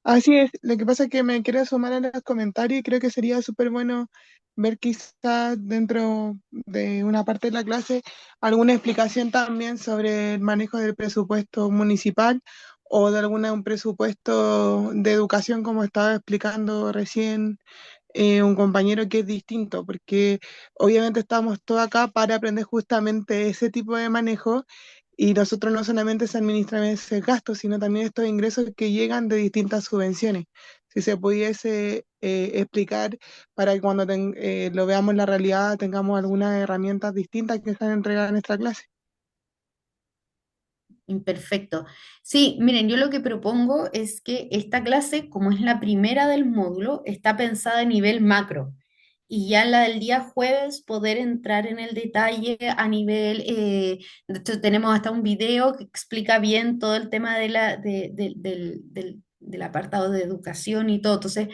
así es. Lo que pasa es que me quiero sumar a los comentarios y creo que sería súper bueno ver quizás dentro de una parte de la clase alguna explicación también sobre el manejo del presupuesto municipal o de un presupuesto de educación como estaba explicando recién un compañero que es distinto, porque obviamente estamos todos acá para aprender justamente ese tipo de manejo y nosotros no solamente se administran ese gasto, sino también estos ingresos que llegan de distintas subvenciones. Si se pudiese explicar para que cuando lo veamos en la realidad tengamos algunas herramientas distintas que están entregadas en nuestra clase. Perfecto. Sí, miren, yo lo que propongo es que esta clase, como es la primera del módulo, está pensada a nivel macro. Y ya en la del día jueves poder entrar en el detalle a nivel, de hecho tenemos hasta un video que explica bien todo el tema del apartado de educación y todo. Entonces,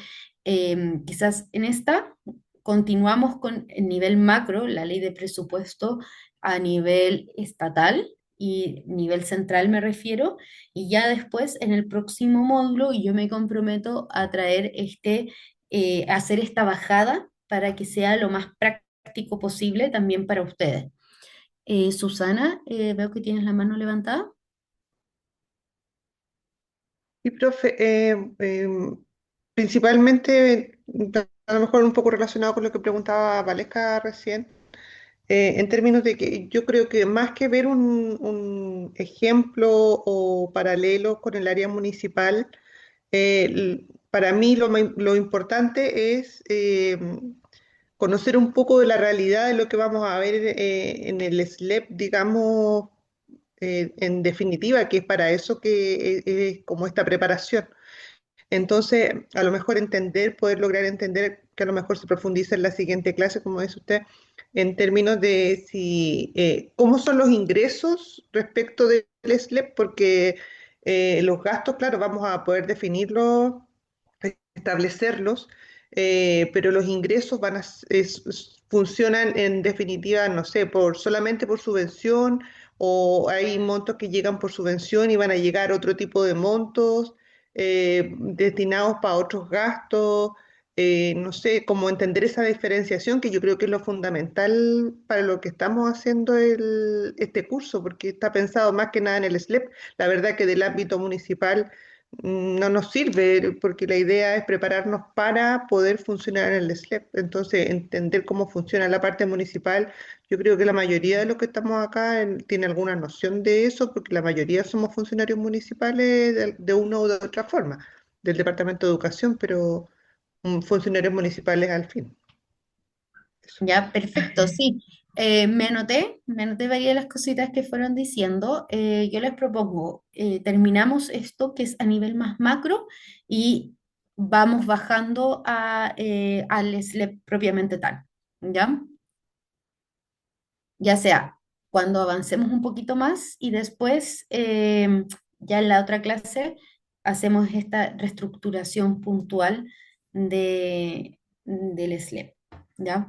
quizás en esta continuamos con el nivel macro, la ley de presupuesto a nivel estatal y nivel central me refiero, y ya después en el próximo módulo y yo me comprometo a traer a hacer esta bajada para que sea lo más práctica práctico posible también para ustedes. Susana, veo que tienes la mano levantada. Y profe, principalmente, a lo mejor un poco relacionado con lo que preguntaba Valesca recién, en términos de que yo creo que más que ver un ejemplo o paralelo con el área municipal, para mí lo importante es conocer un poco de la realidad de lo que vamos a ver en el SLEP, digamos, en definitiva, que es para eso que es como esta preparación. Entonces, a lo mejor entender, poder lograr entender que a lo mejor se profundiza en la siguiente clase, como dice usted, en términos de si, cómo son los ingresos respecto del SLEP, porque los gastos, claro, vamos a poder definirlos, establecerlos, pero los ingresos funcionan en definitiva, no sé, solamente por subvención, o hay montos que llegan por subvención y van a llegar otro tipo de montos destinados para otros gastos. No sé, cómo entender esa diferenciación, que yo creo que es lo fundamental para lo que estamos haciendo este curso, porque está pensado más que nada en el SLEP. La verdad que del ámbito municipal no nos sirve, porque la idea es prepararnos para poder funcionar en el SLEP. Entonces, entender cómo funciona la parte municipal, yo creo que la mayoría de los que estamos acá tiene alguna noción de eso, porque la mayoría somos funcionarios municipales de una u de otra forma, del Departamento de Educación, pero funcionarios municipales al fin. Eso. Ya, perfecto, sí. Me anoté varias de las cositas que fueron diciendo. Yo les propongo, terminamos esto que es a nivel más macro y vamos bajando al SLEP propiamente tal, ¿ya? Ya sea cuando avancemos un poquito más y después, ya en la otra clase, hacemos esta reestructuración puntual del SLEP, ¿ya?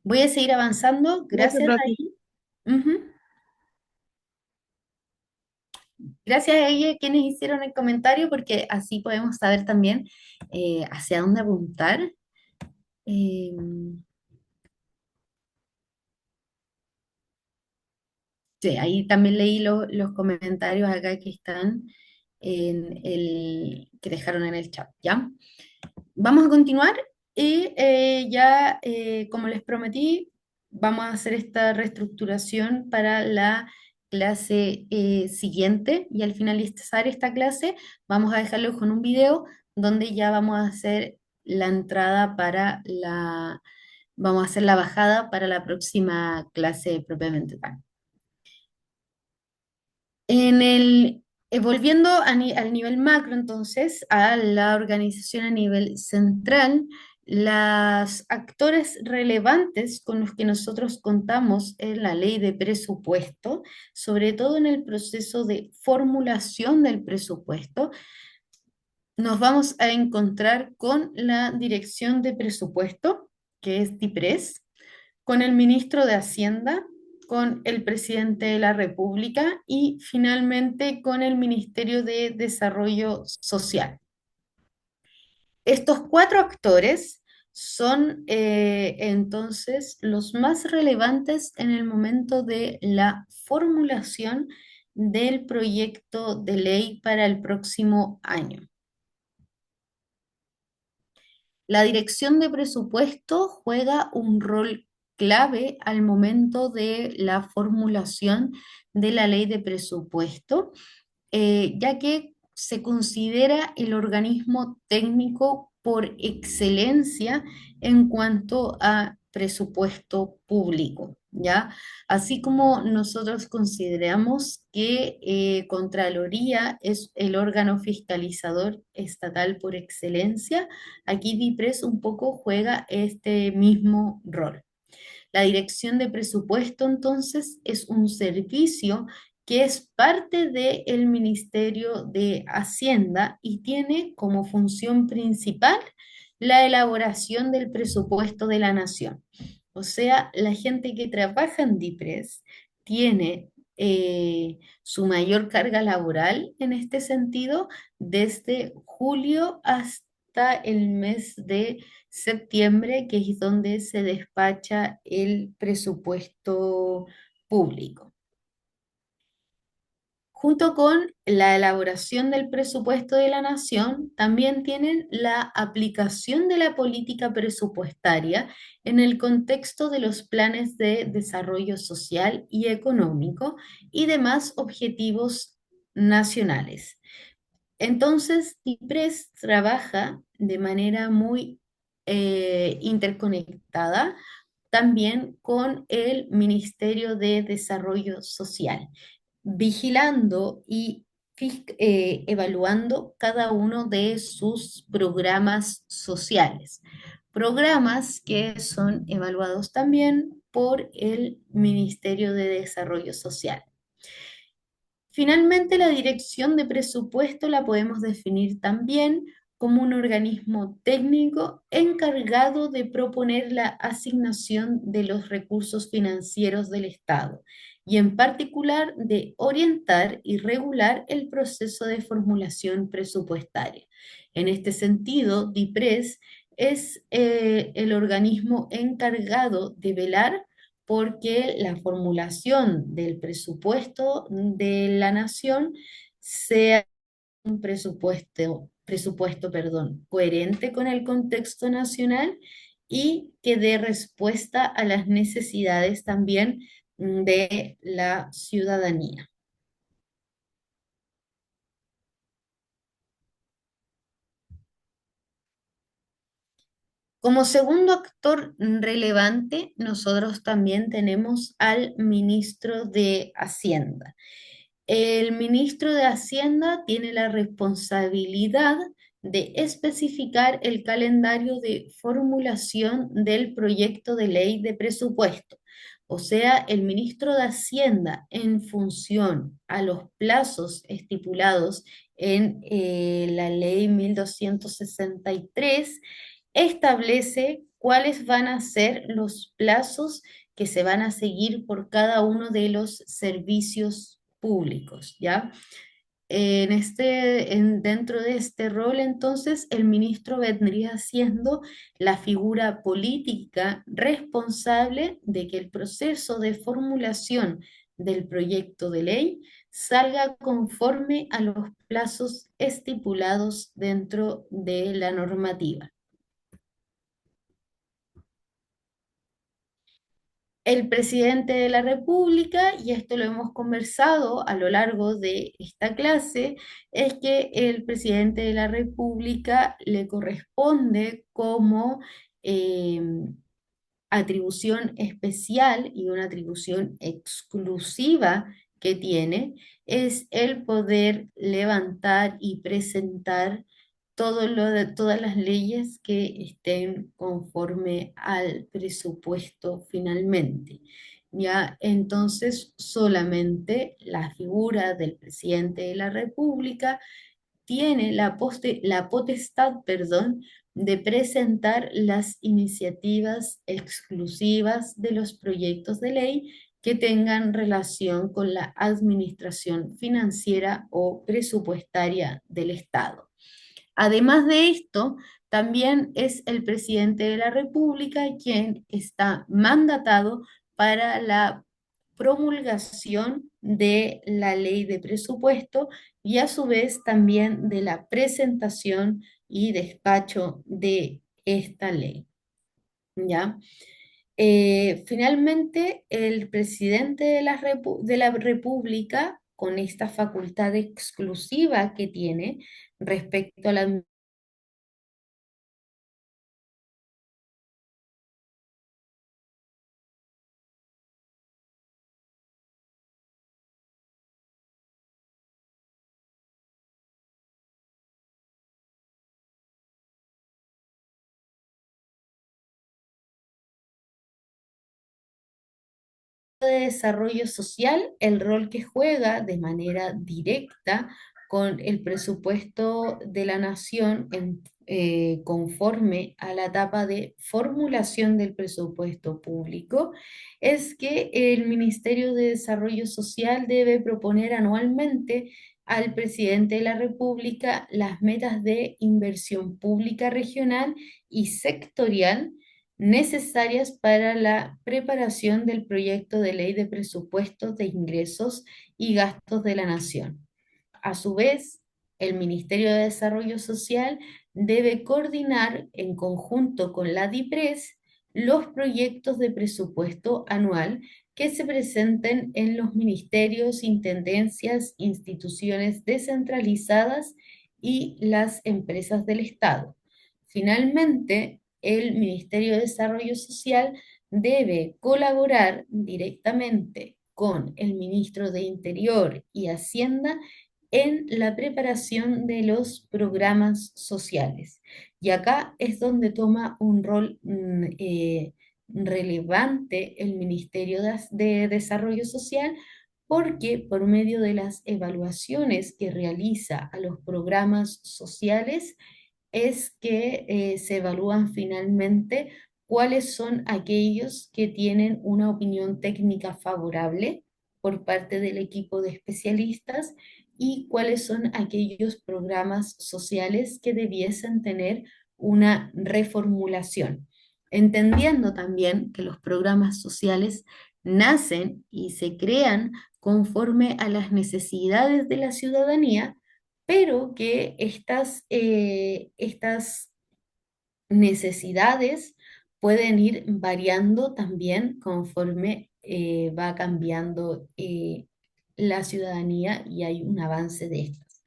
Voy a seguir avanzando. Gracias, Gracias profe. ahí. Ujú. Gracias a ella quienes hicieron el comentario, porque así podemos saber también hacia dónde apuntar. Eh, sí, ahí también leí los comentarios acá que están que dejaron en el chat, ¿ya? Vamos a continuar y ya, como les prometí, vamos a hacer esta reestructuración para la clase siguiente y al finalizar esta clase vamos a dejarlo con un video donde ya vamos a hacer la entrada vamos a hacer la bajada para la próxima clase propiamente tal. Volviendo al nivel macro, entonces, a la organización a nivel central, los actores relevantes con los que nosotros contamos en la ley de presupuesto, sobre todo en el proceso de formulación del presupuesto, nos vamos a encontrar con la dirección de presupuesto, que es DIPRES, con el ministro de Hacienda, con el presidente de la República y finalmente con el Ministerio de Desarrollo Social. Estos cuatro actores son entonces los más relevantes en el momento de la formulación del proyecto de ley para el próximo año. La dirección de presupuesto juega un rol clave al momento de la formulación de la ley de presupuesto, ya que se considera el organismo técnico por excelencia en cuanto a presupuesto público, ¿ya? Así como nosotros consideramos que Contraloría es el órgano fiscalizador estatal por excelencia, aquí DIPRES un poco juega este mismo rol. La dirección de presupuesto, entonces, es un servicio que es parte del Ministerio de Hacienda y tiene como función principal la elaboración del presupuesto de la nación. O sea, la gente que trabaja en DIPRES tiene su mayor carga laboral en este sentido desde julio hasta el mes de septiembre, que es donde se despacha el presupuesto público. Junto con la elaboración del presupuesto de la nación, también tienen la aplicación de la política presupuestaria en el contexto de los planes de desarrollo social y económico y demás objetivos nacionales. Entonces, DIPRES trabaja de manera muy interconectada también con el Ministerio de Desarrollo Social, vigilando y evaluando cada uno de sus programas sociales. Programas que son evaluados también por el Ministerio de Desarrollo Social. Finalmente, la dirección de presupuesto la podemos definir también como un organismo técnico encargado de proponer la asignación de los recursos financieros del Estado y en particular de orientar y regular el proceso de formulación presupuestaria. En este sentido, DIPRES es el organismo encargado de velar porque la formulación del presupuesto de la nación sea un presupuesto, coherente con el contexto nacional y que dé respuesta a las necesidades también de la ciudadanía. Como segundo actor relevante, nosotros también tenemos al ministro de Hacienda. El ministro de Hacienda tiene la responsabilidad de especificar el calendario de formulación del proyecto de ley de presupuesto. O sea, el ministro de Hacienda, en función a los plazos estipulados en la ley 1263, establece cuáles van a ser los plazos que se van a seguir por cada uno de los servicios públicos, ¿ya? Dentro de este rol, entonces, el ministro vendría siendo la figura política responsable de que el proceso de formulación del proyecto de ley salga conforme a los plazos estipulados dentro de la normativa. El presidente de la República, y esto lo hemos conversado a lo largo de esta clase, es que el presidente de la República le corresponde como eh, atribución especial y una atribución exclusiva que tiene, es el poder levantar y presentar todas las leyes que estén conforme al presupuesto finalmente. Ya, entonces solamente la figura del presidente de la República tiene la potestad, perdón, de presentar las iniciativas exclusivas de los proyectos de ley que tengan relación con la administración financiera o presupuestaria del Estado. Además de esto, también es el presidente de la República quien está mandatado para la promulgación de la ley de presupuesto y a su vez también de la presentación y despacho de esta ley. ¿Ya? Finalmente, el presidente de la República, con esta facultad exclusiva que tiene respecto a la de desarrollo social, el rol que juega de manera directa con el presupuesto de la nación conforme a la etapa de formulación del presupuesto público, es que el Ministerio de Desarrollo Social debe proponer anualmente al presidente de la República las metas de inversión pública regional y sectorial necesarias para la preparación del proyecto de ley de presupuestos de ingresos y gastos de la Nación. A su vez, el Ministerio de Desarrollo Social debe coordinar en conjunto con la DIPRES los proyectos de presupuesto anual que se presenten en los ministerios, intendencias, instituciones descentralizadas y las empresas del Estado. Finalmente, el Ministerio de Desarrollo Social debe colaborar directamente con el ministro de Interior y Hacienda en la preparación de los programas sociales. Y acá es donde toma un rol relevante el Ministerio de Desarrollo Social, porque por medio de las evaluaciones que realiza a los programas sociales es que se evalúan finalmente cuáles son aquellos que tienen una opinión técnica favorable por parte del equipo de especialistas y cuáles son aquellos programas sociales que debiesen tener una reformulación. Entendiendo también que los programas sociales nacen y se crean conforme a las necesidades de la ciudadanía, pero que estas necesidades pueden ir variando también conforme va cambiando la ciudadanía y hay un avance de estas.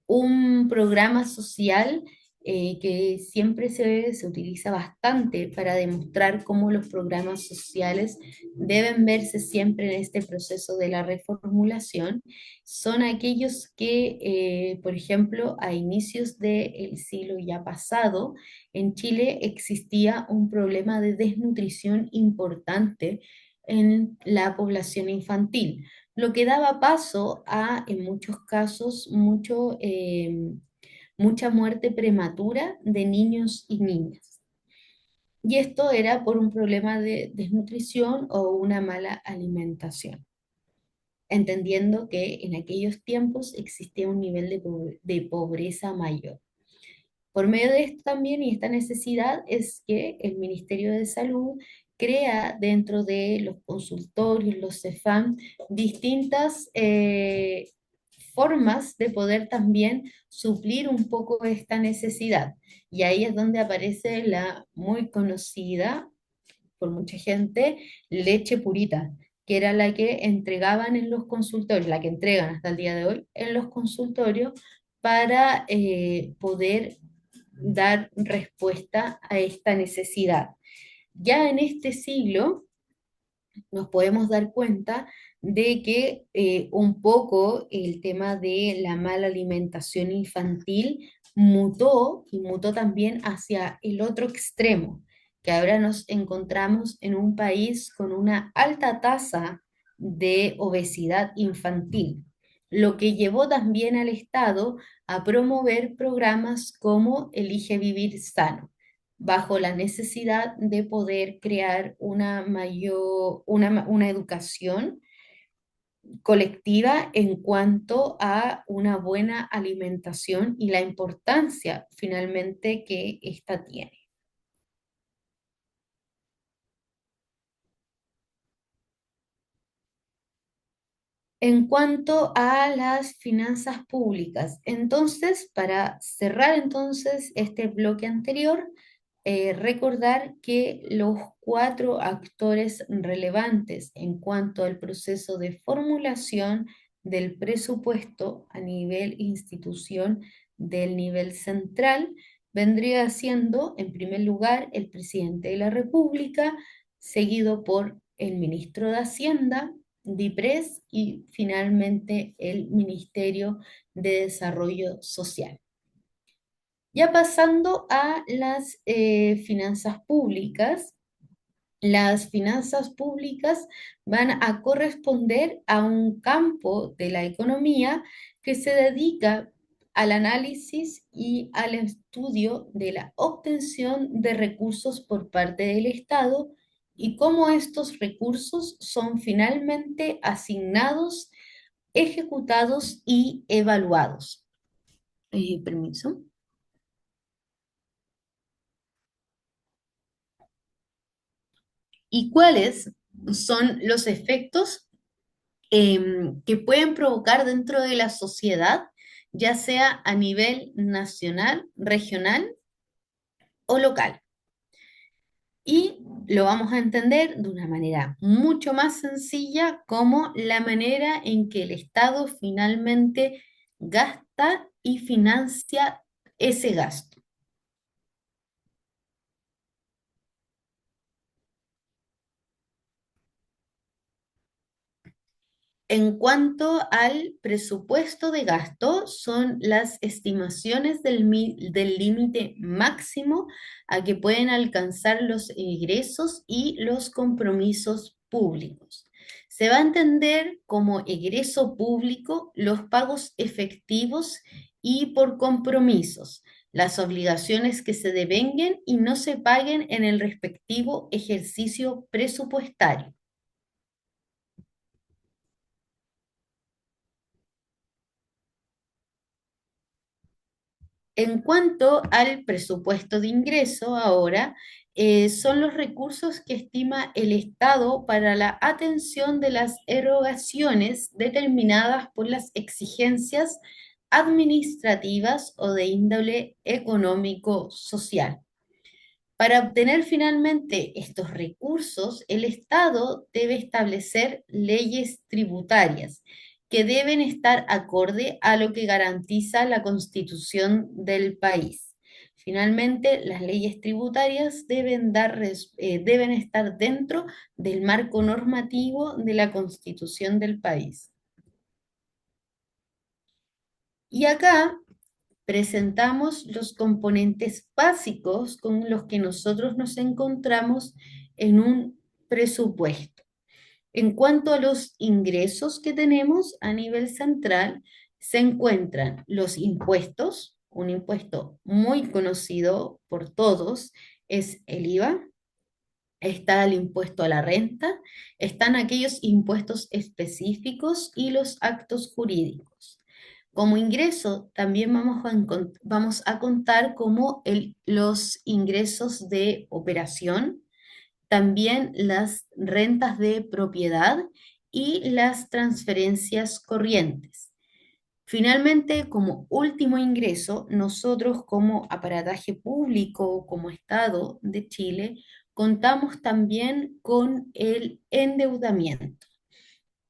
Un programa social que siempre se utiliza bastante para demostrar cómo los programas sociales deben verse siempre en este proceso de la reformulación, son aquellos que, por ejemplo, a inicios del siglo ya pasado, en Chile existía un problema de desnutrición importante en la población infantil, lo que daba paso a, en muchos casos, mucha muerte prematura de niños y niñas. Y esto era por un problema de desnutrición o una mala alimentación, entendiendo que en aquellos tiempos existía un nivel de pobreza mayor. Por medio de esto también, y esta necesidad, es que el Ministerio de Salud crea dentro de los consultorios, los CEFAM, distintas formas de poder también suplir un poco esta necesidad. Y ahí es donde aparece la muy conocida por mucha gente leche purita, que era la que entregaban en los consultorios, la que entregan hasta el día de hoy en los consultorios para poder dar respuesta a esta necesidad. Ya en este siglo nos podemos dar cuenta de que un poco el tema de la mala alimentación infantil mutó y mutó también hacia el otro extremo, que ahora nos encontramos en un país con una alta tasa de obesidad infantil, lo que llevó también al Estado a promover programas como Elige Vivir Sano, bajo la necesidad de poder crear una educación colectiva en cuanto a una buena alimentación y la importancia finalmente que ésta tiene. En cuanto a las finanzas públicas, entonces, para cerrar entonces este bloque anterior, recordar que los cuatro actores relevantes en cuanto al proceso de formulación del presupuesto a nivel institución del nivel central vendría siendo, en primer lugar, el presidente de la República, seguido por el ministro de Hacienda, DIPRES y finalmente el Ministerio de Desarrollo Social. Ya pasando a las finanzas públicas, las finanzas públicas van a corresponder a un campo de la economía que se dedica al análisis y al estudio de la obtención de recursos por parte del Estado y cómo estos recursos son finalmente asignados ejecutados y evaluados. Permiso. ¿Y cuáles son los efectos que pueden provocar dentro de la sociedad, ya sea a nivel nacional, regional o local? Y lo vamos a entender de una manera mucho más sencilla como la manera en que el Estado finalmente gasta y financia ese gasto. En cuanto al presupuesto de gasto, son las estimaciones del límite máximo a que pueden alcanzar los ingresos y los compromisos públicos. Se va a entender como egreso público los pagos efectivos y por compromisos, las obligaciones que se devenguen y no se paguen en el respectivo ejercicio presupuestario. En cuanto al presupuesto de ingreso, ahora son los recursos que estima el Estado para la atención de las erogaciones determinadas por las exigencias administrativas o de índole económico-social. Para obtener finalmente estos recursos, el Estado debe establecer leyes tributarias que deben estar acorde a lo que garantiza la Constitución del país. Finalmente, las leyes tributarias deben estar dentro del marco normativo de la Constitución del país. Y acá presentamos los componentes básicos con los que nosotros nos encontramos en un presupuesto. En cuanto a los ingresos que tenemos a nivel central, se encuentran los impuestos, un impuesto muy conocido por todos es el IVA, está el impuesto a la renta, están aquellos impuestos específicos y los actos jurídicos. Como ingreso, también vamos a contar como los ingresos de operación, también las rentas de propiedad y las transferencias corrientes. Finalmente, como último ingreso, nosotros como aparataje público, como Estado de Chile, contamos también con el endeudamiento.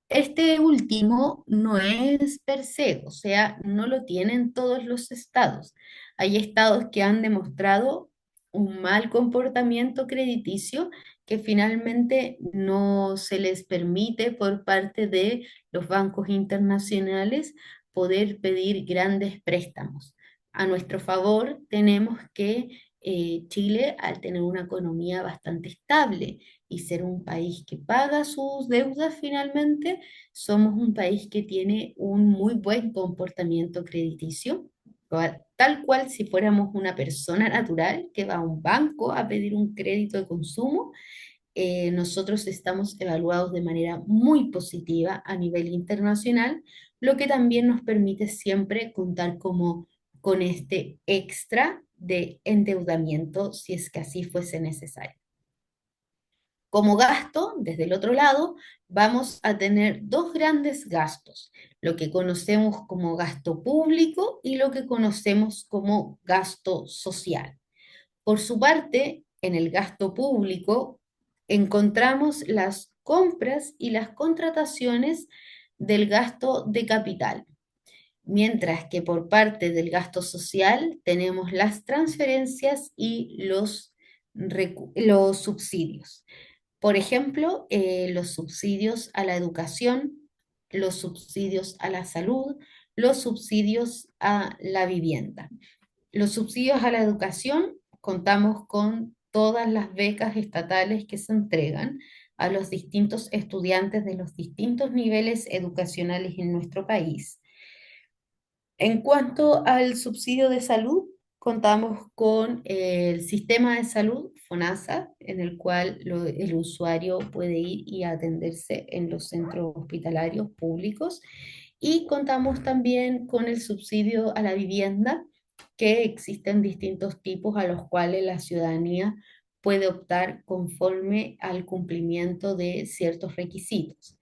Este último no es per se, o sea, no lo tienen todos los estados. Hay estados que han demostrado un mal comportamiento crediticio que finalmente no se les permite por parte de los bancos internacionales poder pedir grandes préstamos. A nuestro favor tenemos que Chile, al tener una economía bastante estable y ser un país que paga sus deudas finalmente, somos un país que tiene un muy buen comportamiento crediticio, tal cual si fuéramos una persona natural que va a un banco a pedir un crédito de consumo. Nosotros estamos evaluados de manera muy positiva a nivel internacional, lo que también nos permite siempre contar como con este extra de endeudamiento si es que así fuese necesario. Como gasto, desde el otro lado, vamos a tener dos grandes gastos, lo que conocemos como gasto público y lo que conocemos como gasto social. Por su parte, en el gasto público encontramos las compras y las contrataciones del gasto de capital, mientras que por parte del gasto social tenemos las transferencias y los subsidios. Por ejemplo, los subsidios a la educación, los subsidios a la salud, los subsidios a la vivienda. Los subsidios a la educación, contamos con todas las becas estatales que se entregan a los distintos estudiantes de los distintos niveles educacionales en nuestro país. En cuanto al subsidio de salud, contamos con el sistema de salud, FONASA, en el cual el usuario puede ir y atenderse en los centros hospitalarios públicos. Y contamos también con el subsidio a la vivienda, que existen distintos tipos a los cuales la ciudadanía puede optar conforme al cumplimiento de ciertos requisitos.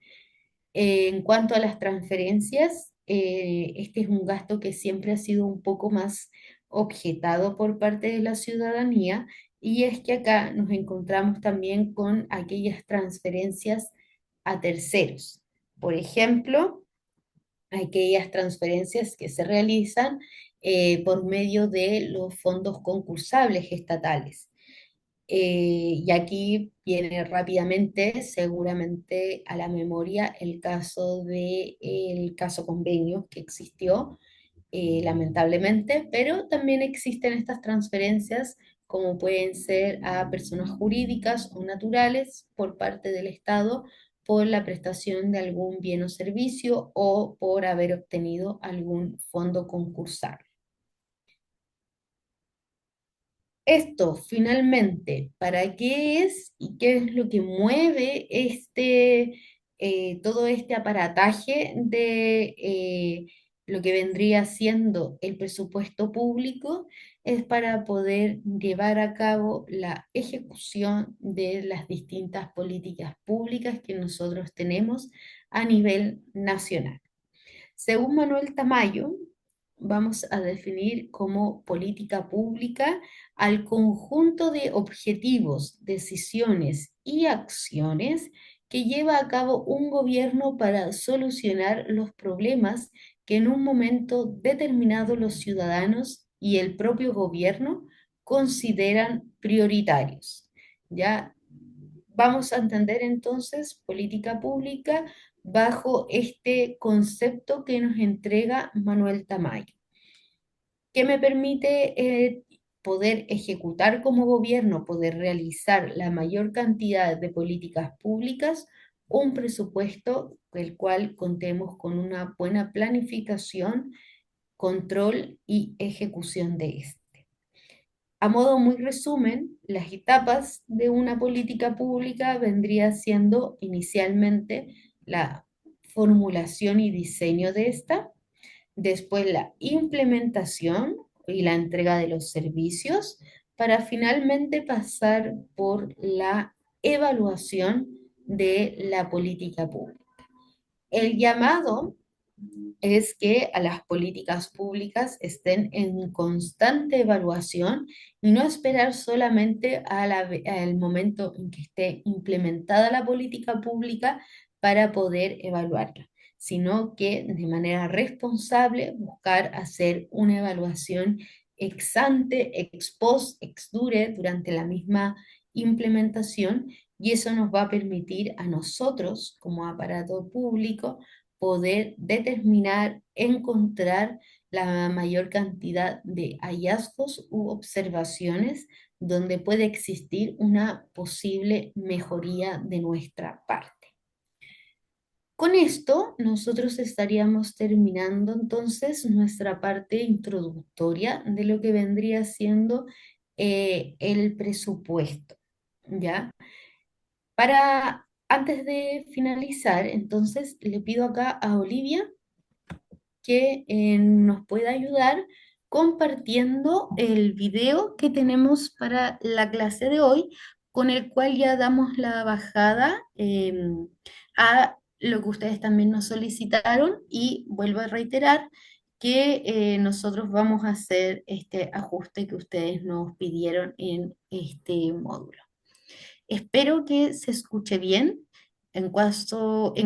En cuanto a las transferencias, este es un gasto que siempre ha sido un poco más objetado por parte de la ciudadanía, y es que acá nos encontramos también con aquellas transferencias a terceros. Por ejemplo, aquellas transferencias que se realizan por medio de los fondos concursables estatales. Y aquí viene rápidamente, seguramente a la memoria, el caso convenio que existió, lamentablemente, pero también existen estas transferencias como pueden ser a personas jurídicas o naturales por parte del Estado por la prestación de algún bien o servicio o por haber obtenido algún fondo concursable. Esto, finalmente, ¿para qué es y qué es lo que mueve todo este aparataje de lo que vendría siendo el presupuesto público? Es para poder llevar a cabo la ejecución de las distintas políticas públicas que nosotros tenemos a nivel nacional. Según Manuel Tamayo, vamos a definir como política pública al conjunto de objetivos, decisiones y acciones que lleva a cabo un gobierno para solucionar los problemas que en un momento determinado los ciudadanos y el propio gobierno consideran prioritarios. ¿Ya? Vamos a entender entonces política pública bajo este concepto que nos entrega Manuel Tamayo, que me permite poder ejecutar como gobierno, poder realizar la mayor cantidad de políticas públicas, un presupuesto el cual contemos con una buena planificación, control y ejecución de este. A modo muy resumen, las etapas de una política pública vendría siendo inicialmente la formulación y diseño de esta, después la implementación y la entrega de los servicios, para finalmente pasar por la evaluación de la política pública. El llamado es que a las políticas públicas estén en constante evaluación y no esperar solamente al momento en que esté implementada la política pública para poder evaluarla, sino que de manera responsable buscar hacer una evaluación ex ante, ex post, ex dure durante la misma implementación, y eso nos va a permitir a nosotros como aparato público poder determinar, encontrar la mayor cantidad de hallazgos u observaciones donde puede existir una posible mejoría de nuestra parte. Con esto, nosotros estaríamos terminando entonces nuestra parte introductoria de lo que vendría siendo el presupuesto, ¿ya? Antes de finalizar, entonces le pido acá a Olivia que nos pueda ayudar compartiendo el video que tenemos para la clase de hoy, con el cual ya damos la bajada a lo que ustedes también nos solicitaron, y vuelvo a reiterar que nosotros vamos a hacer este ajuste que ustedes nos pidieron en este módulo. Espero que se escuche bien. En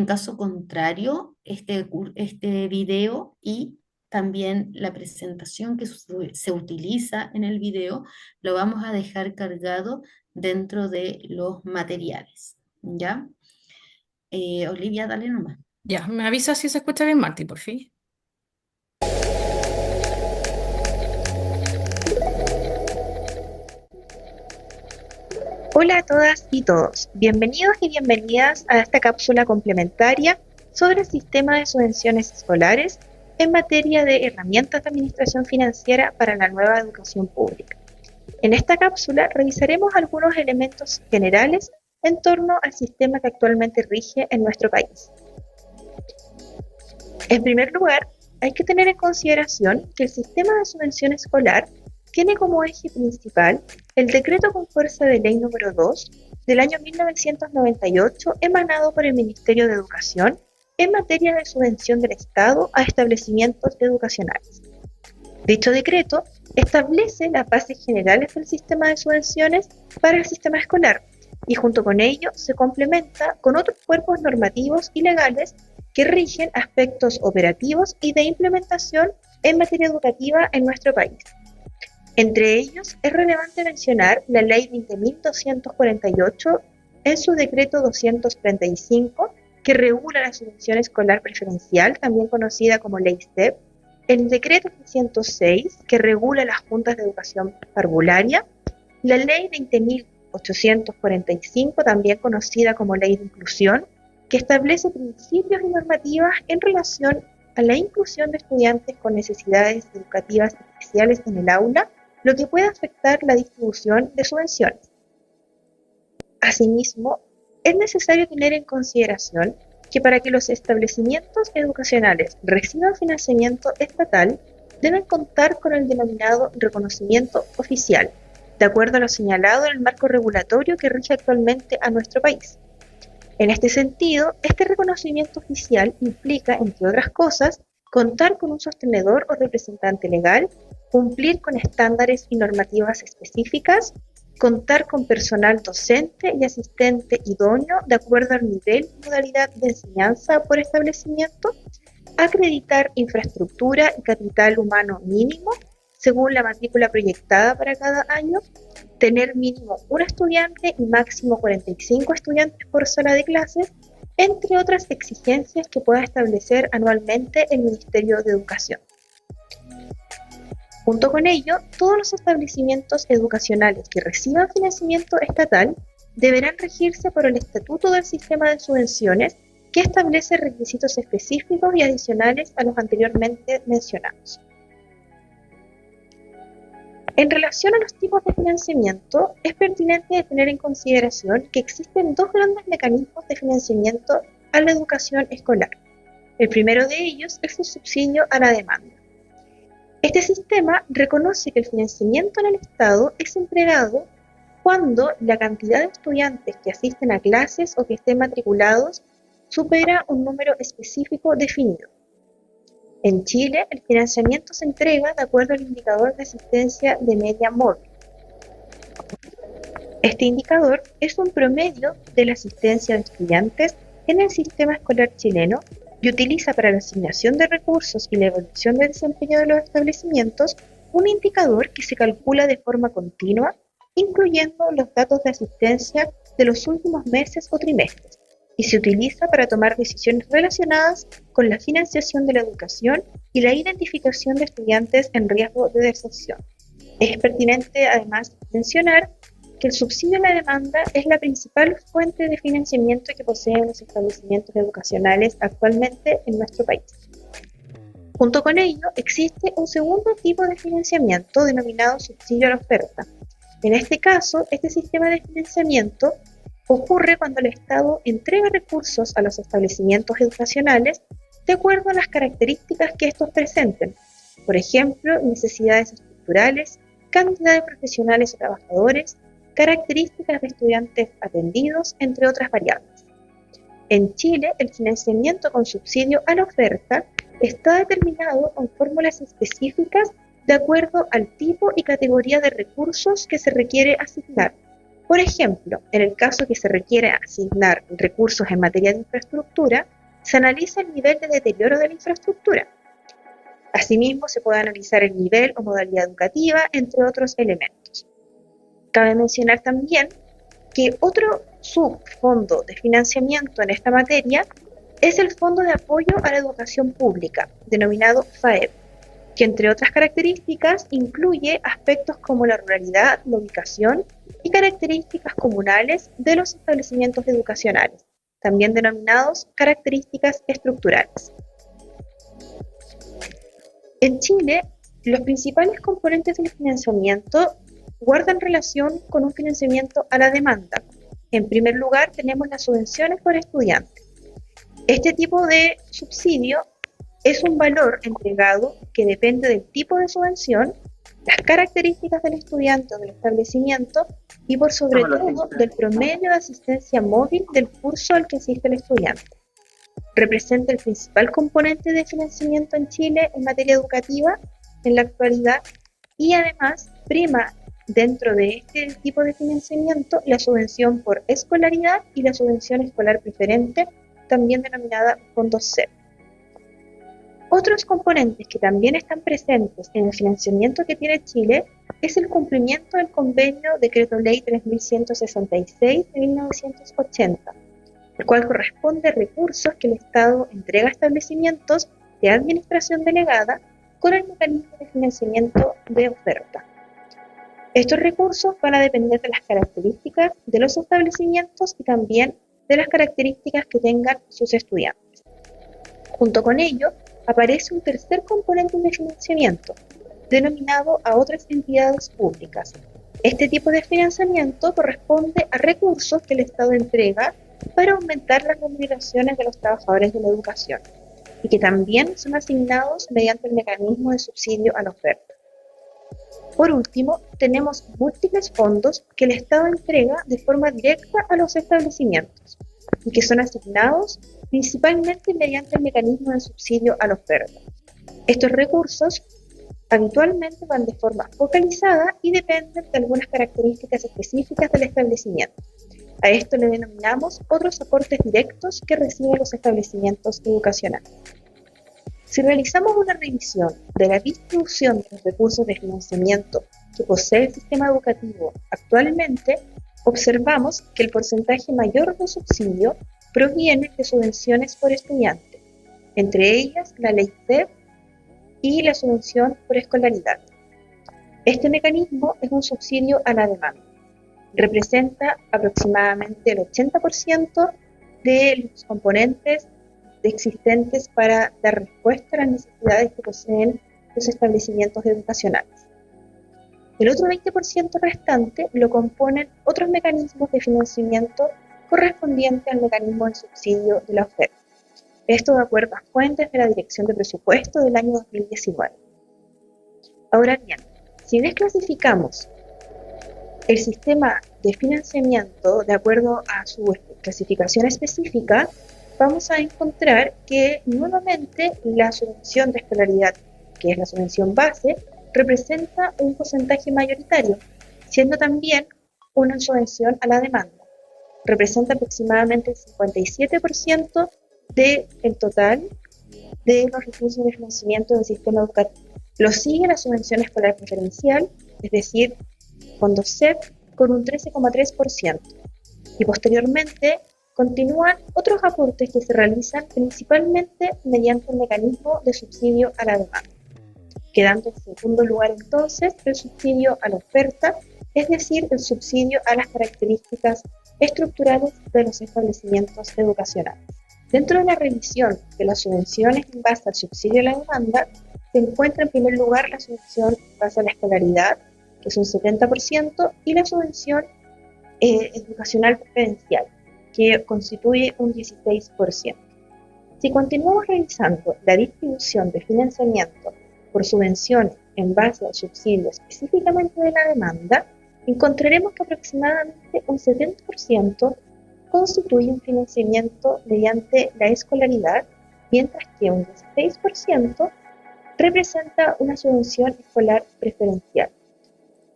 caso contrario, este video y también la presentación que se utiliza en el video lo vamos a dejar cargado dentro de los materiales. ¿Ya? Olivia, dale nomás. Ya, me avisa si se escucha bien, Marti, por fin. Hola a todas y todos, bienvenidos y bienvenidas a esta cápsula complementaria sobre el sistema de subvenciones escolares en materia de herramientas de administración financiera para la nueva educación pública. En esta cápsula revisaremos algunos elementos generales en torno al sistema que actualmente rige en nuestro país. En primer lugar, hay que tener en consideración que el sistema de subvención escolar tiene como eje principal el decreto con fuerza de ley número 2 del año 1998 emanado por el Ministerio de Educación en materia de subvención del Estado a establecimientos educacionales. Dicho decreto establece las bases generales del sistema de subvenciones para el sistema escolar y junto con ello se complementa con otros cuerpos normativos y legales que rigen aspectos operativos y de implementación en materia educativa en nuestro país. Entre ellos, es relevante mencionar la Ley 20.248 en su decreto 235, que regula la subvención escolar preferencial, también conocida como Ley STEP, el decreto 306, que regula las juntas de educación parvularia, la Ley 20.845, también conocida como Ley de Inclusión, que establece principios y normativas en relación a la inclusión de estudiantes con necesidades educativas especiales en el aula, lo que puede afectar la distribución de subvenciones. Asimismo, es necesario tener en consideración que para que los establecimientos educacionales reciban financiamiento estatal, deben contar con el denominado reconocimiento oficial, de acuerdo a lo señalado en el marco regulatorio que rige actualmente a nuestro país. En este sentido, este reconocimiento oficial implica, entre otras cosas, contar con un sostenedor o representante legal, cumplir con estándares y normativas específicas, contar con personal docente y asistente idóneo de acuerdo al nivel y modalidad de enseñanza por establecimiento, acreditar infraestructura y capital humano mínimo según la matrícula proyectada para cada año, tener mínimo un estudiante y máximo 45 estudiantes por sala de clases, entre otras exigencias que pueda establecer anualmente el Ministerio de Educación. Junto con ello, todos los establecimientos educacionales que reciban financiamiento estatal deberán regirse por el Estatuto del Sistema de Subvenciones, que establece requisitos específicos y adicionales a los anteriormente mencionados. En relación a los tipos de financiamiento, es pertinente tener en consideración que existen dos grandes mecanismos de financiamiento a la educación escolar. El primero de ellos es el subsidio a la demanda. Este sistema reconoce que el financiamiento en el Estado es entregado cuando la cantidad de estudiantes que asisten a clases o que estén matriculados supera un número específico definido. En Chile, el financiamiento se entrega de acuerdo al indicador de asistencia de media móvil. Este indicador es un promedio de la asistencia de estudiantes en el sistema escolar chileno y utiliza para la asignación de recursos y la evaluación del desempeño de los establecimientos un indicador que se calcula de forma continua, incluyendo los datos de asistencia de los últimos meses o trimestres, y se utiliza para tomar decisiones relacionadas con la financiación de la educación y la identificación de estudiantes en riesgo de deserción. Es pertinente además mencionar que el subsidio a la demanda es la principal fuente de financiamiento que poseen los establecimientos educacionales actualmente en nuestro país. Junto con ello, existe un segundo tipo de financiamiento denominado subsidio a la oferta. En este caso, este sistema de financiamiento ocurre cuando el Estado entrega recursos a los establecimientos educacionales de acuerdo a las características que estos presenten, por ejemplo, necesidades estructurales, cantidad de profesionales o trabajadores, características de estudiantes atendidos, entre otras variables. En Chile, el financiamiento con subsidio a la oferta está determinado con fórmulas específicas de acuerdo al tipo y categoría de recursos que se requiere asignar. Por ejemplo, en el caso que se requiere asignar recursos en materia de infraestructura, se analiza el nivel de deterioro de la infraestructura. Asimismo, se puede analizar el nivel o modalidad educativa, entre otros elementos. Cabe mencionar también que otro subfondo de financiamiento en esta materia es el Fondo de Apoyo a la Educación Pública, denominado FAEP, que entre otras características incluye aspectos como la ruralidad, la ubicación y características comunales de los establecimientos educacionales, también denominados características estructurales. En Chile, los principales componentes del financiamiento guardan relación con un financiamiento a la demanda. En primer lugar, tenemos las subvenciones por estudiante. Este tipo de subsidio es un valor entregado que depende del tipo de subvención, las características del estudiante o del establecimiento y por sobre todo del promedio de asistencia móvil del curso al que asiste el estudiante. Representa el principal componente de financiamiento en Chile en materia educativa en la actualidad y además prima dentro de este tipo de financiamiento la subvención por escolaridad y la subvención escolar preferente, también denominada fondos CEP. Otros componentes que también están presentes en el financiamiento que tiene Chile es el cumplimiento del convenio Decreto Ley 3166 de 1980, el cual corresponde a recursos que el Estado entrega a establecimientos de administración delegada con el mecanismo de financiamiento de oferta. Estos recursos van a depender de las características de los establecimientos y también de las características que tengan sus estudiantes. Junto con ello, aparece un tercer componente de financiamiento, denominado a otras entidades públicas. Este tipo de financiamiento corresponde a recursos que el Estado entrega para aumentar las remuneraciones de los trabajadores de la educación y que también son asignados mediante el mecanismo de subsidio a la oferta. Por último, tenemos múltiples fondos que el Estado entrega de forma directa a los establecimientos y que son asignados principalmente mediante el mecanismo de subsidio a la oferta. Estos recursos habitualmente van de forma focalizada y dependen de algunas características específicas del establecimiento. A esto le denominamos otros aportes directos que reciben los establecimientos educacionales. Si realizamos una revisión de la distribución de los recursos de financiamiento que posee el sistema educativo actualmente, observamos que el porcentaje mayor de subsidio proviene de subvenciones por estudiante, entre ellas la ley CEP y la subvención por escolaridad. Este mecanismo es un subsidio a la demanda. Representa aproximadamente el 80% de los componentes existentes para dar respuesta a las necesidades que poseen los establecimientos educacionales. El otro 20% restante lo componen otros mecanismos de financiamiento correspondientes al mecanismo de subsidio de la oferta. Esto de acuerdo a fuentes de la Dirección de Presupuesto del año 2019. Ahora bien, si desclasificamos el sistema de financiamiento de acuerdo a su clasificación específica, vamos a encontrar que nuevamente la subvención de escolaridad, que es la subvención base, representa un porcentaje mayoritario, siendo también una subvención a la demanda. Representa aproximadamente el 57% del total de los recursos de financiamiento del sistema educativo. Lo sigue la subvención escolar preferencial, es decir, fondos CEP, con un 13,3%. Y posteriormente continúan otros aportes que se realizan principalmente mediante el mecanismo de subsidio a la demanda, quedando en segundo lugar entonces el subsidio a la oferta, es decir, el subsidio a las características estructurales de los establecimientos educacionales. Dentro de la revisión de las subvenciones en base al subsidio a la demanda, se encuentra en primer lugar la subvención en base a la escolaridad, que es un 70%, y la subvención educacional preferencial, que constituye un 16%. Si continuamos revisando la distribución de financiamiento por subvenciones en base al subsidio específicamente de la demanda, encontraremos que aproximadamente un 70% constituye un financiamiento mediante la escolaridad, mientras que un 16% representa una subvención escolar preferencial,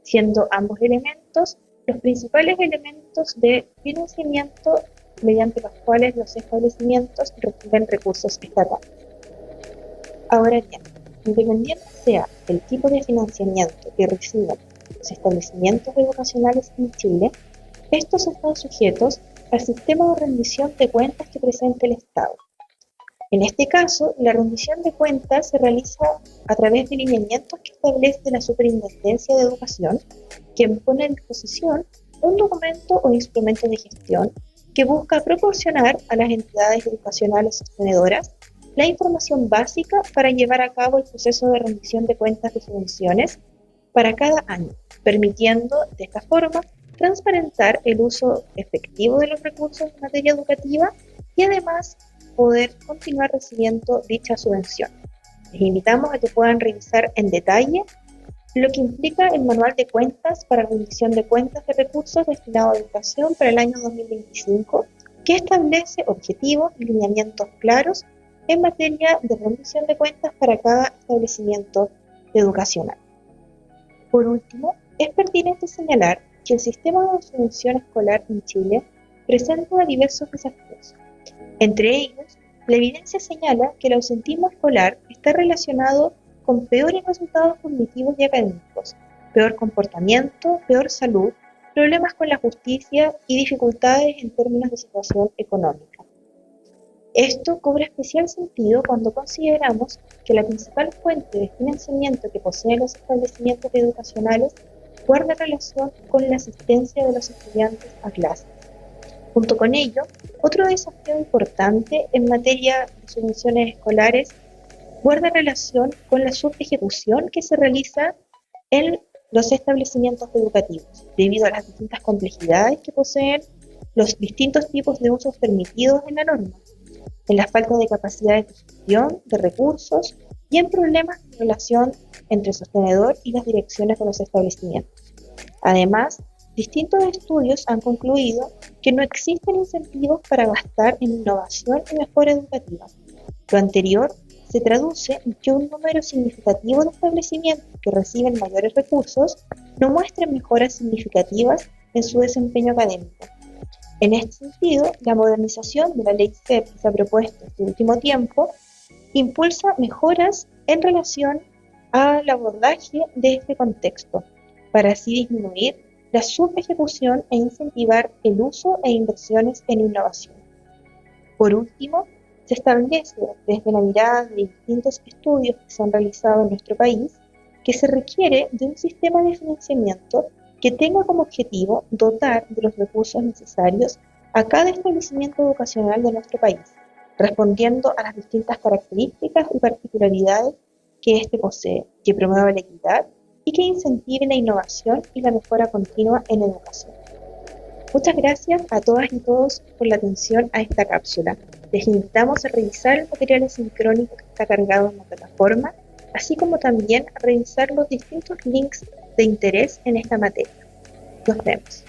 siendo ambos elementos los principales elementos de financiamiento mediante los cuales los establecimientos reciben recursos estatales. Ahora bien, independiente sea el tipo de financiamiento que reciban los establecimientos educacionales en Chile, estos están sujetos al sistema de rendición de cuentas que presenta el Estado. En este caso, la rendición de cuentas se realiza a través de lineamientos que establece la Superintendencia de Educación, quien pone a disposición un documento o instrumento de gestión que busca proporcionar a las entidades educacionales sostenedoras la información básica para llevar a cabo el proceso de rendición de cuentas de subvenciones para cada año, permitiendo de esta forma transparentar el uso efectivo de los recursos en materia educativa y además poder continuar recibiendo dicha subvención. Les invitamos a que puedan revisar en detalle lo que implica el Manual de Cuentas para rendición de cuentas de recursos destinados a educación para el año 2025, que establece objetivos y lineamientos claros en materia de rendición de cuentas para cada establecimiento educacional. Por último, es pertinente señalar que el sistema de subvención escolar en Chile presenta diversos desafíos. Entre ellos, la evidencia señala que el ausentismo escolar está relacionado con peores resultados cognitivos y académicos, peor comportamiento, peor salud, problemas con la justicia y dificultades en términos de situación económica. Esto cobra especial sentido cuando consideramos que la principal fuente de financiamiento que poseen los establecimientos educacionales guarda relación con la asistencia de los estudiantes a clases. Junto con ello, otro desafío importante en materia de subvenciones escolares guarda relación con la subejecución que se realiza en los establecimientos educativos, debido a las distintas complejidades que poseen los distintos tipos de usos permitidos en la norma, en la falta de capacidades de gestión de recursos y en problemas de relación entre el sostenedor y las direcciones de los establecimientos. Además, distintos estudios han concluido que no existen incentivos para gastar en innovación y mejora educativa. Lo anterior se traduce en que un número significativo de establecimientos que reciben mayores recursos no muestran mejoras significativas en su desempeño académico. En este sentido, la modernización de la ley CEP que se ha propuesto este último tiempo impulsa mejoras en relación al abordaje de este contexto, para así disminuir la subejecución e incentivar el uso e inversiones en innovación. Por último, se establece desde la mirada de distintos estudios que se han realizado en nuestro país que se requiere de un sistema de financiamiento que tenga como objetivo dotar de los recursos necesarios a cada establecimiento educacional de nuestro país, respondiendo a las distintas características y particularidades que éste posee, que promueva la equidad y que incentive la innovación y la mejora continua en educación. Muchas gracias a todas y todos por la atención a esta cápsula. Les invitamos a revisar el material asincrónico que está cargado en la plataforma, así como también a revisar los distintos links de interés en esta materia. Nos vemos.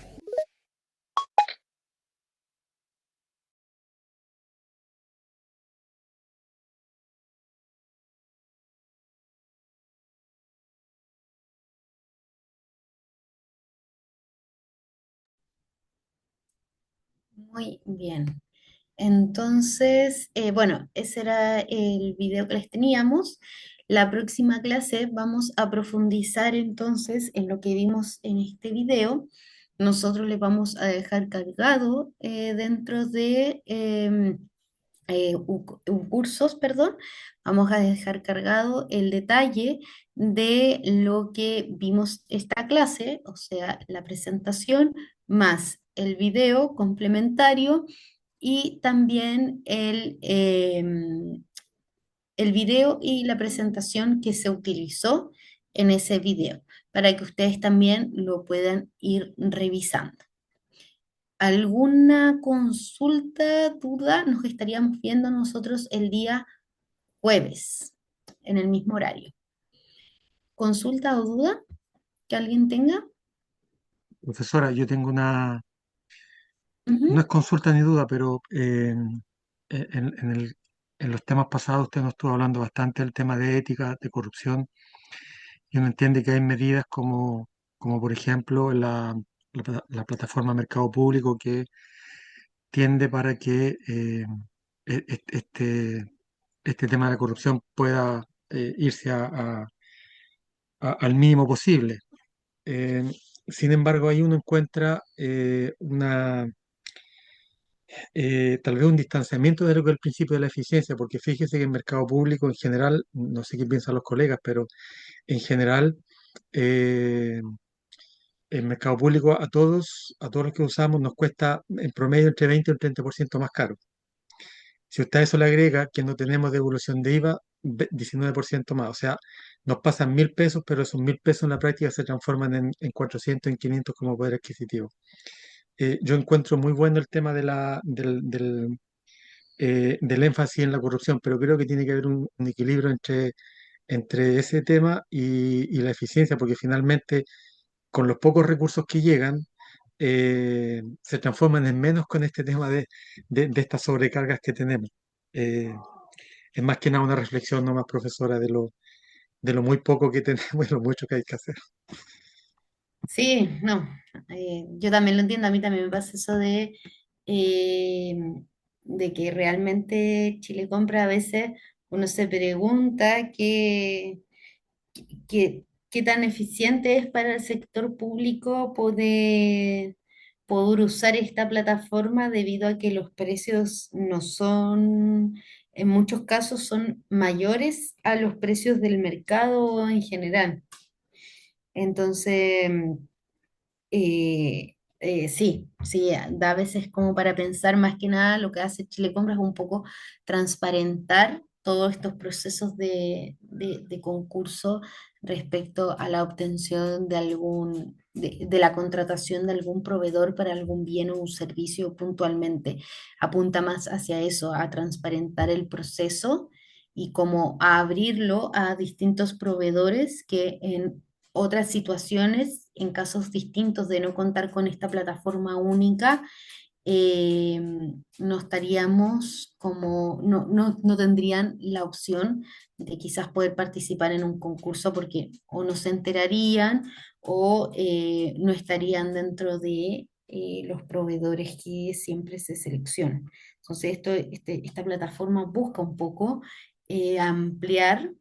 Muy bien. Entonces, bueno, ese era el video que les teníamos. La próxima clase vamos a profundizar entonces en lo que vimos en este video. Nosotros les vamos a dejar cargado dentro de cursos, perdón, vamos a dejar cargado el detalle de lo que vimos esta clase, o sea, la presentación más el video complementario y también el video y la presentación que se utilizó en ese video, para que ustedes también lo puedan ir revisando. ¿Alguna consulta, duda? Nos estaríamos viendo nosotros el día jueves, en el mismo horario. ¿Consulta o duda que alguien tenga? Profesora, yo tengo una, Ujú. no es consulta ni duda, pero en los temas pasados usted nos estuvo hablando bastante del tema de ética, de corrupción, y uno entiende que hay medidas como por ejemplo la plataforma Mercado Público que tiende para que e- e- este, este tema de la corrupción pueda irse al mínimo posible. Eh, Sin embargo, ahí uno encuentra tal vez un distanciamiento de lo que es el principio de la eficiencia, porque fíjese que en mercado público en general, no sé qué piensan los colegas, pero en general, eh, el mercado público a todos los que usamos nos cuesta en promedio entre 20 y un 30% más caro. Si usted a eso le agrega que no tenemos devolución de IVA, 19% más. O sea, nos pasan 1.000 pesos, pero esos 1.000 pesos en la práctica se transforman en 400, en 500 como poder adquisitivo. Yo encuentro muy bueno el tema del énfasis en la corrupción, pero creo que tiene que haber un equilibrio entre ese tema y la eficiencia, porque finalmente con los pocos recursos que llegan, se transforman en menos con este tema de estas sobrecargas que tenemos. Eh, es más que nada una reflexión nomás, profesora, de lo muy poco que tenemos y lo mucho que hay que hacer. Sí, no, yo también lo entiendo, a mí también me pasa eso eh, de que realmente Chile Compra a veces uno se pregunta qué tan eficiente es para el sector público poder usar esta plataforma debido a que los precios no son, en muchos casos son mayores a los precios del mercado en general. Entonces, sí, sí, da a veces como para pensar más que nada lo que hace Chile Compras es un poco transparentar todos estos procesos de concurso respecto a la obtención de la contratación de algún proveedor para algún bien o un servicio puntualmente. Apunta más hacia eso, a transparentar el proceso y como a abrirlo a distintos proveedores que en otras situaciones, en casos distintos de no contar con esta plataforma única, eh, no estaríamos como, no tendrían la opción de quizás poder participar en un concurso porque o no se enterarían o no estarían dentro de los proveedores que siempre se seleccionan. Entonces, esta plataforma busca un poco ampliar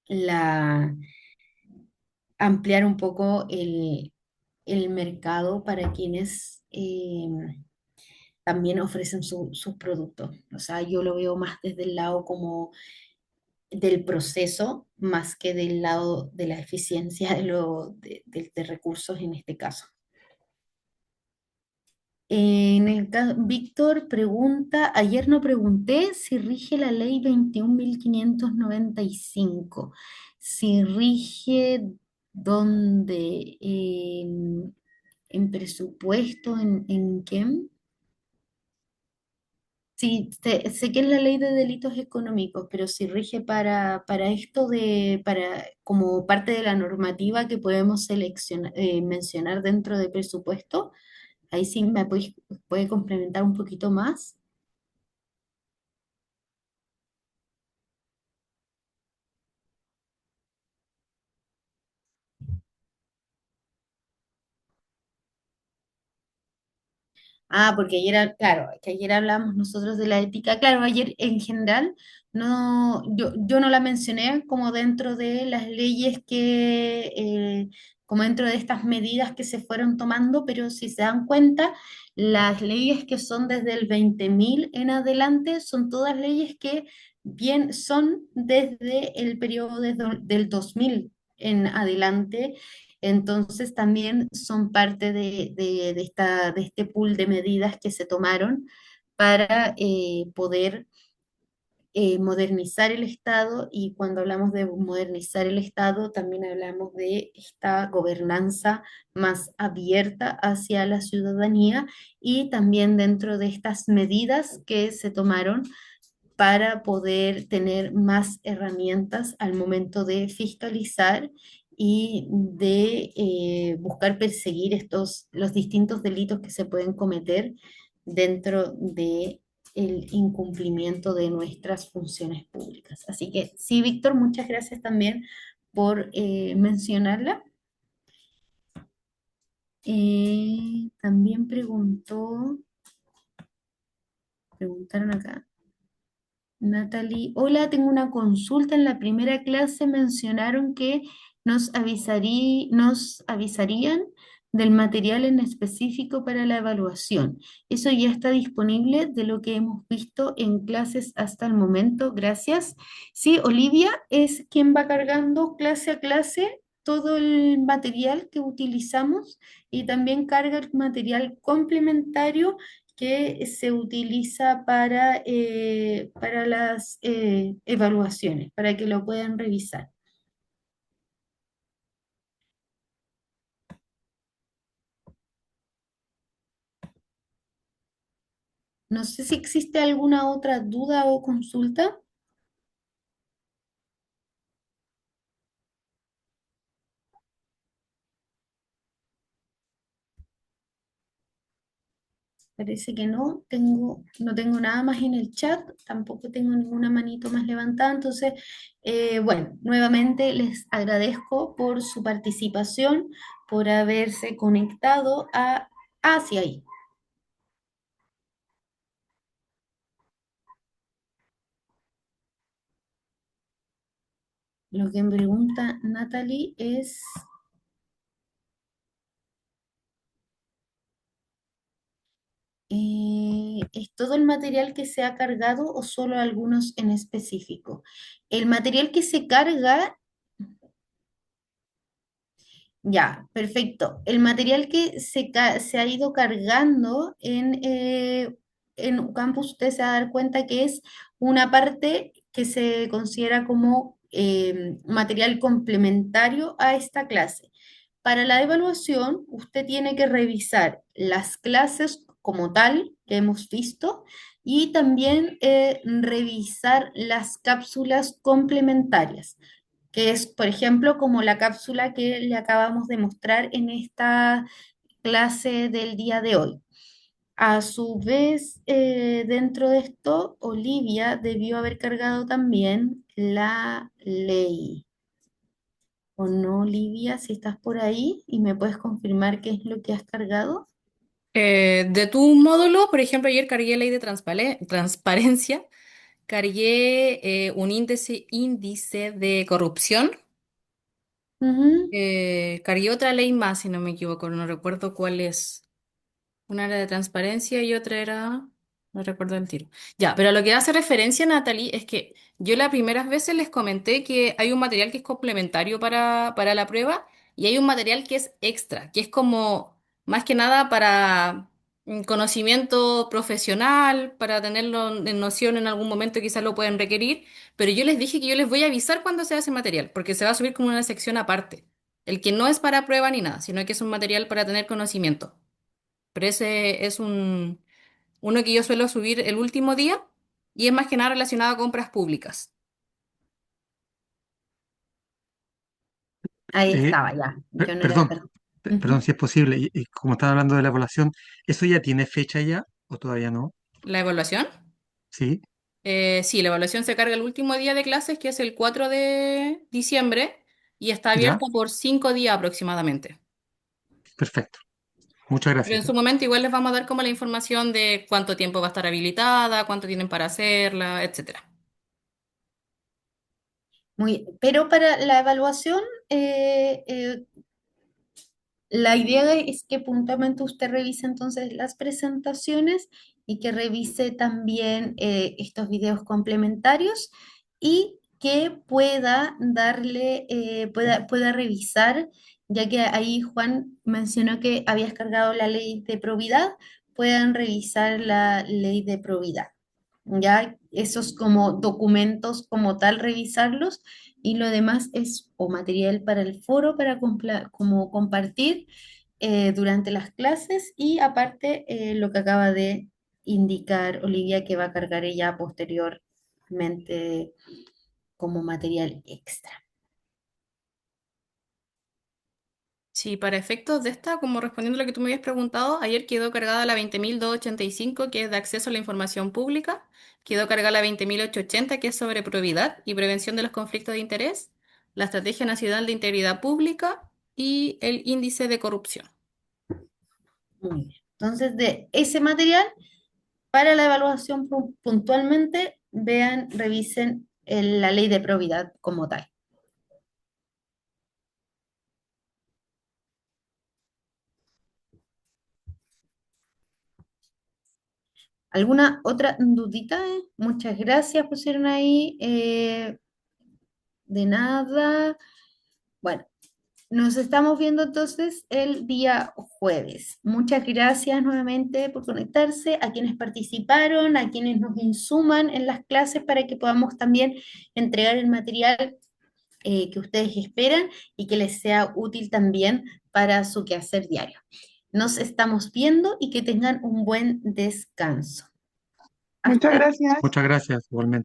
la ampliar un poco el mercado para quienes también ofrecen sus productos. O sea, yo lo veo más desde el lado como del proceso, más que del lado de la eficiencia de recursos en este caso. Víctor pregunta, ayer no pregunté si rige la ley 21.595, si rige donde en presupuesto, ¿en qué? Sí, sé que es la ley de delitos económicos, pero si rige para esto como parte de la normativa que podemos mencionar dentro de presupuesto, ahí sí puede complementar un poquito más. Porque ayer, claro, que ayer hablamos nosotros de la ética. Claro, ayer en general yo no la mencioné como dentro de las leyes como dentro de estas medidas que se fueron tomando, pero si se dan cuenta, las leyes que son desde el 20.000 en adelante son todas leyes que bien son desde el periodo del 2000 en adelante, entonces también son parte de este pool de medidas que se tomaron para poder modernizar el Estado, y cuando hablamos de modernizar el Estado también hablamos de esta gobernanza más abierta hacia la ciudadanía, y también dentro de estas medidas que se tomaron para poder tener más herramientas al momento de fiscalizar y de buscar perseguir los distintos delitos que se pueden cometer dentro de el incumplimiento de nuestras funciones públicas. Así que sí, Víctor, muchas gracias también por mencionarla. También preguntaron acá. Natalie, hola, tengo una consulta. En la primera clase mencionaron que nos avisarían del material en específico para la evaluación. ¿Eso ya está disponible de lo que hemos visto en clases hasta el momento? Gracias. Sí, Olivia es quien va cargando clase a clase todo el material que utilizamos, y también carga el material complementario que se utiliza para las evaluaciones, para que lo puedan revisar. No sé si existe alguna otra duda o consulta. Parece que no tengo nada más en el chat, tampoco tengo ninguna manito más levantada. Entonces, bueno, nuevamente les agradezco por su participación, por haberse conectado hacia ahí. Lo que me pregunta Natalie ¿es todo el material que se ha cargado o solo algunos en específico? El material que se carga, ya, perfecto. El material que se ha ido cargando en Campus, usted se va a dar cuenta que es una parte que se considera como material complementario a esta clase. Para la evaluación, usted tiene que revisar las clases como tal que hemos visto y también revisar las cápsulas complementarias, que es, por ejemplo, como la cápsula que le acabamos de mostrar en esta clase del día de hoy. A su vez, dentro de esto, Olivia debió haber cargado también la ley. ¿O no, Olivia? Si estás por ahí y me puedes confirmar qué es lo que has cargado. De tu módulo, por ejemplo, ayer cargué ley de transparencia, cargué un índice de corrupción, Ujú. cargué otra ley más, si no me equivoco, no recuerdo cuál es. Una era de transparencia y otra era, no recuerdo el tiro. Ya, pero a lo que hace referencia Natalie es que yo las primeras veces les comenté que hay un material que es complementario para la prueba y hay un material que es extra, que es como más que nada para conocimiento profesional, para tenerlo en noción en algún momento quizás lo pueden requerir, pero yo les dije que yo les voy a avisar cuando se hace material, porque se va a subir como una sección aparte. El que no es para prueba ni nada, sino que es un material para tener conocimiento. Pero ese es uno que yo suelo subir el último día y es más que nada relacionado a compras públicas. Ahí Eh, estaba, ya. Yo no era... Perdón, perdón Ujú. si es posible, y como estaba hablando de la evaluación, ¿eso ya tiene fecha ya o todavía no? ¿La evaluación? Sí, Sí, la evaluación se carga el último día de clases, que es el 4 de diciembre, y está ya, abierta por 5 días aproximadamente. perfecto. Muchas Pero gracias. en su momento igual les vamos a dar como la información de cuánto tiempo va a estar habilitada, cuánto tienen para hacerla, etcétera. Pero para la evaluación, eh, eh, la idea es que puntualmente usted revise entonces las presentaciones y que revise también estos videos complementarios y que pueda pueda revisar, ya que ahí Juan mencionó que habías cargado la ley de probidad, puedan revisar la ley de probidad. Ya esos como documentos como tal, revisarlos y lo demás es o material para el foro para como compartir durante las clases y aparte lo que acaba de indicar Olivia que va a cargar ella posteriormente como material extra. Sí, para efectos de esta, como respondiendo a lo que tú me habías preguntado, ayer quedó cargada la 20.285, que es de acceso a la información pública, quedó cargada la 20.880, que es sobre probidad y prevención de los conflictos de interés, la Estrategia Nacional de Integridad Pública y el índice de corrupción. Muy bien. Entonces, de ese material, para la evaluación puntualmente, vean, revisen la ley de probidad como tal. ¿Alguna otra dudita? Muchas gracias, pusieron ahí. De nada. Bueno, nos estamos viendo entonces el día jueves. Muchas gracias nuevamente por conectarse, a quienes participaron, a quienes nos insuman en las clases para que podamos también entregar el material que ustedes esperan y que les sea útil también para su quehacer diario. Nos estamos viendo y que tengan un buen descanso. Muchas gracias. Muchas gracias, igualmente.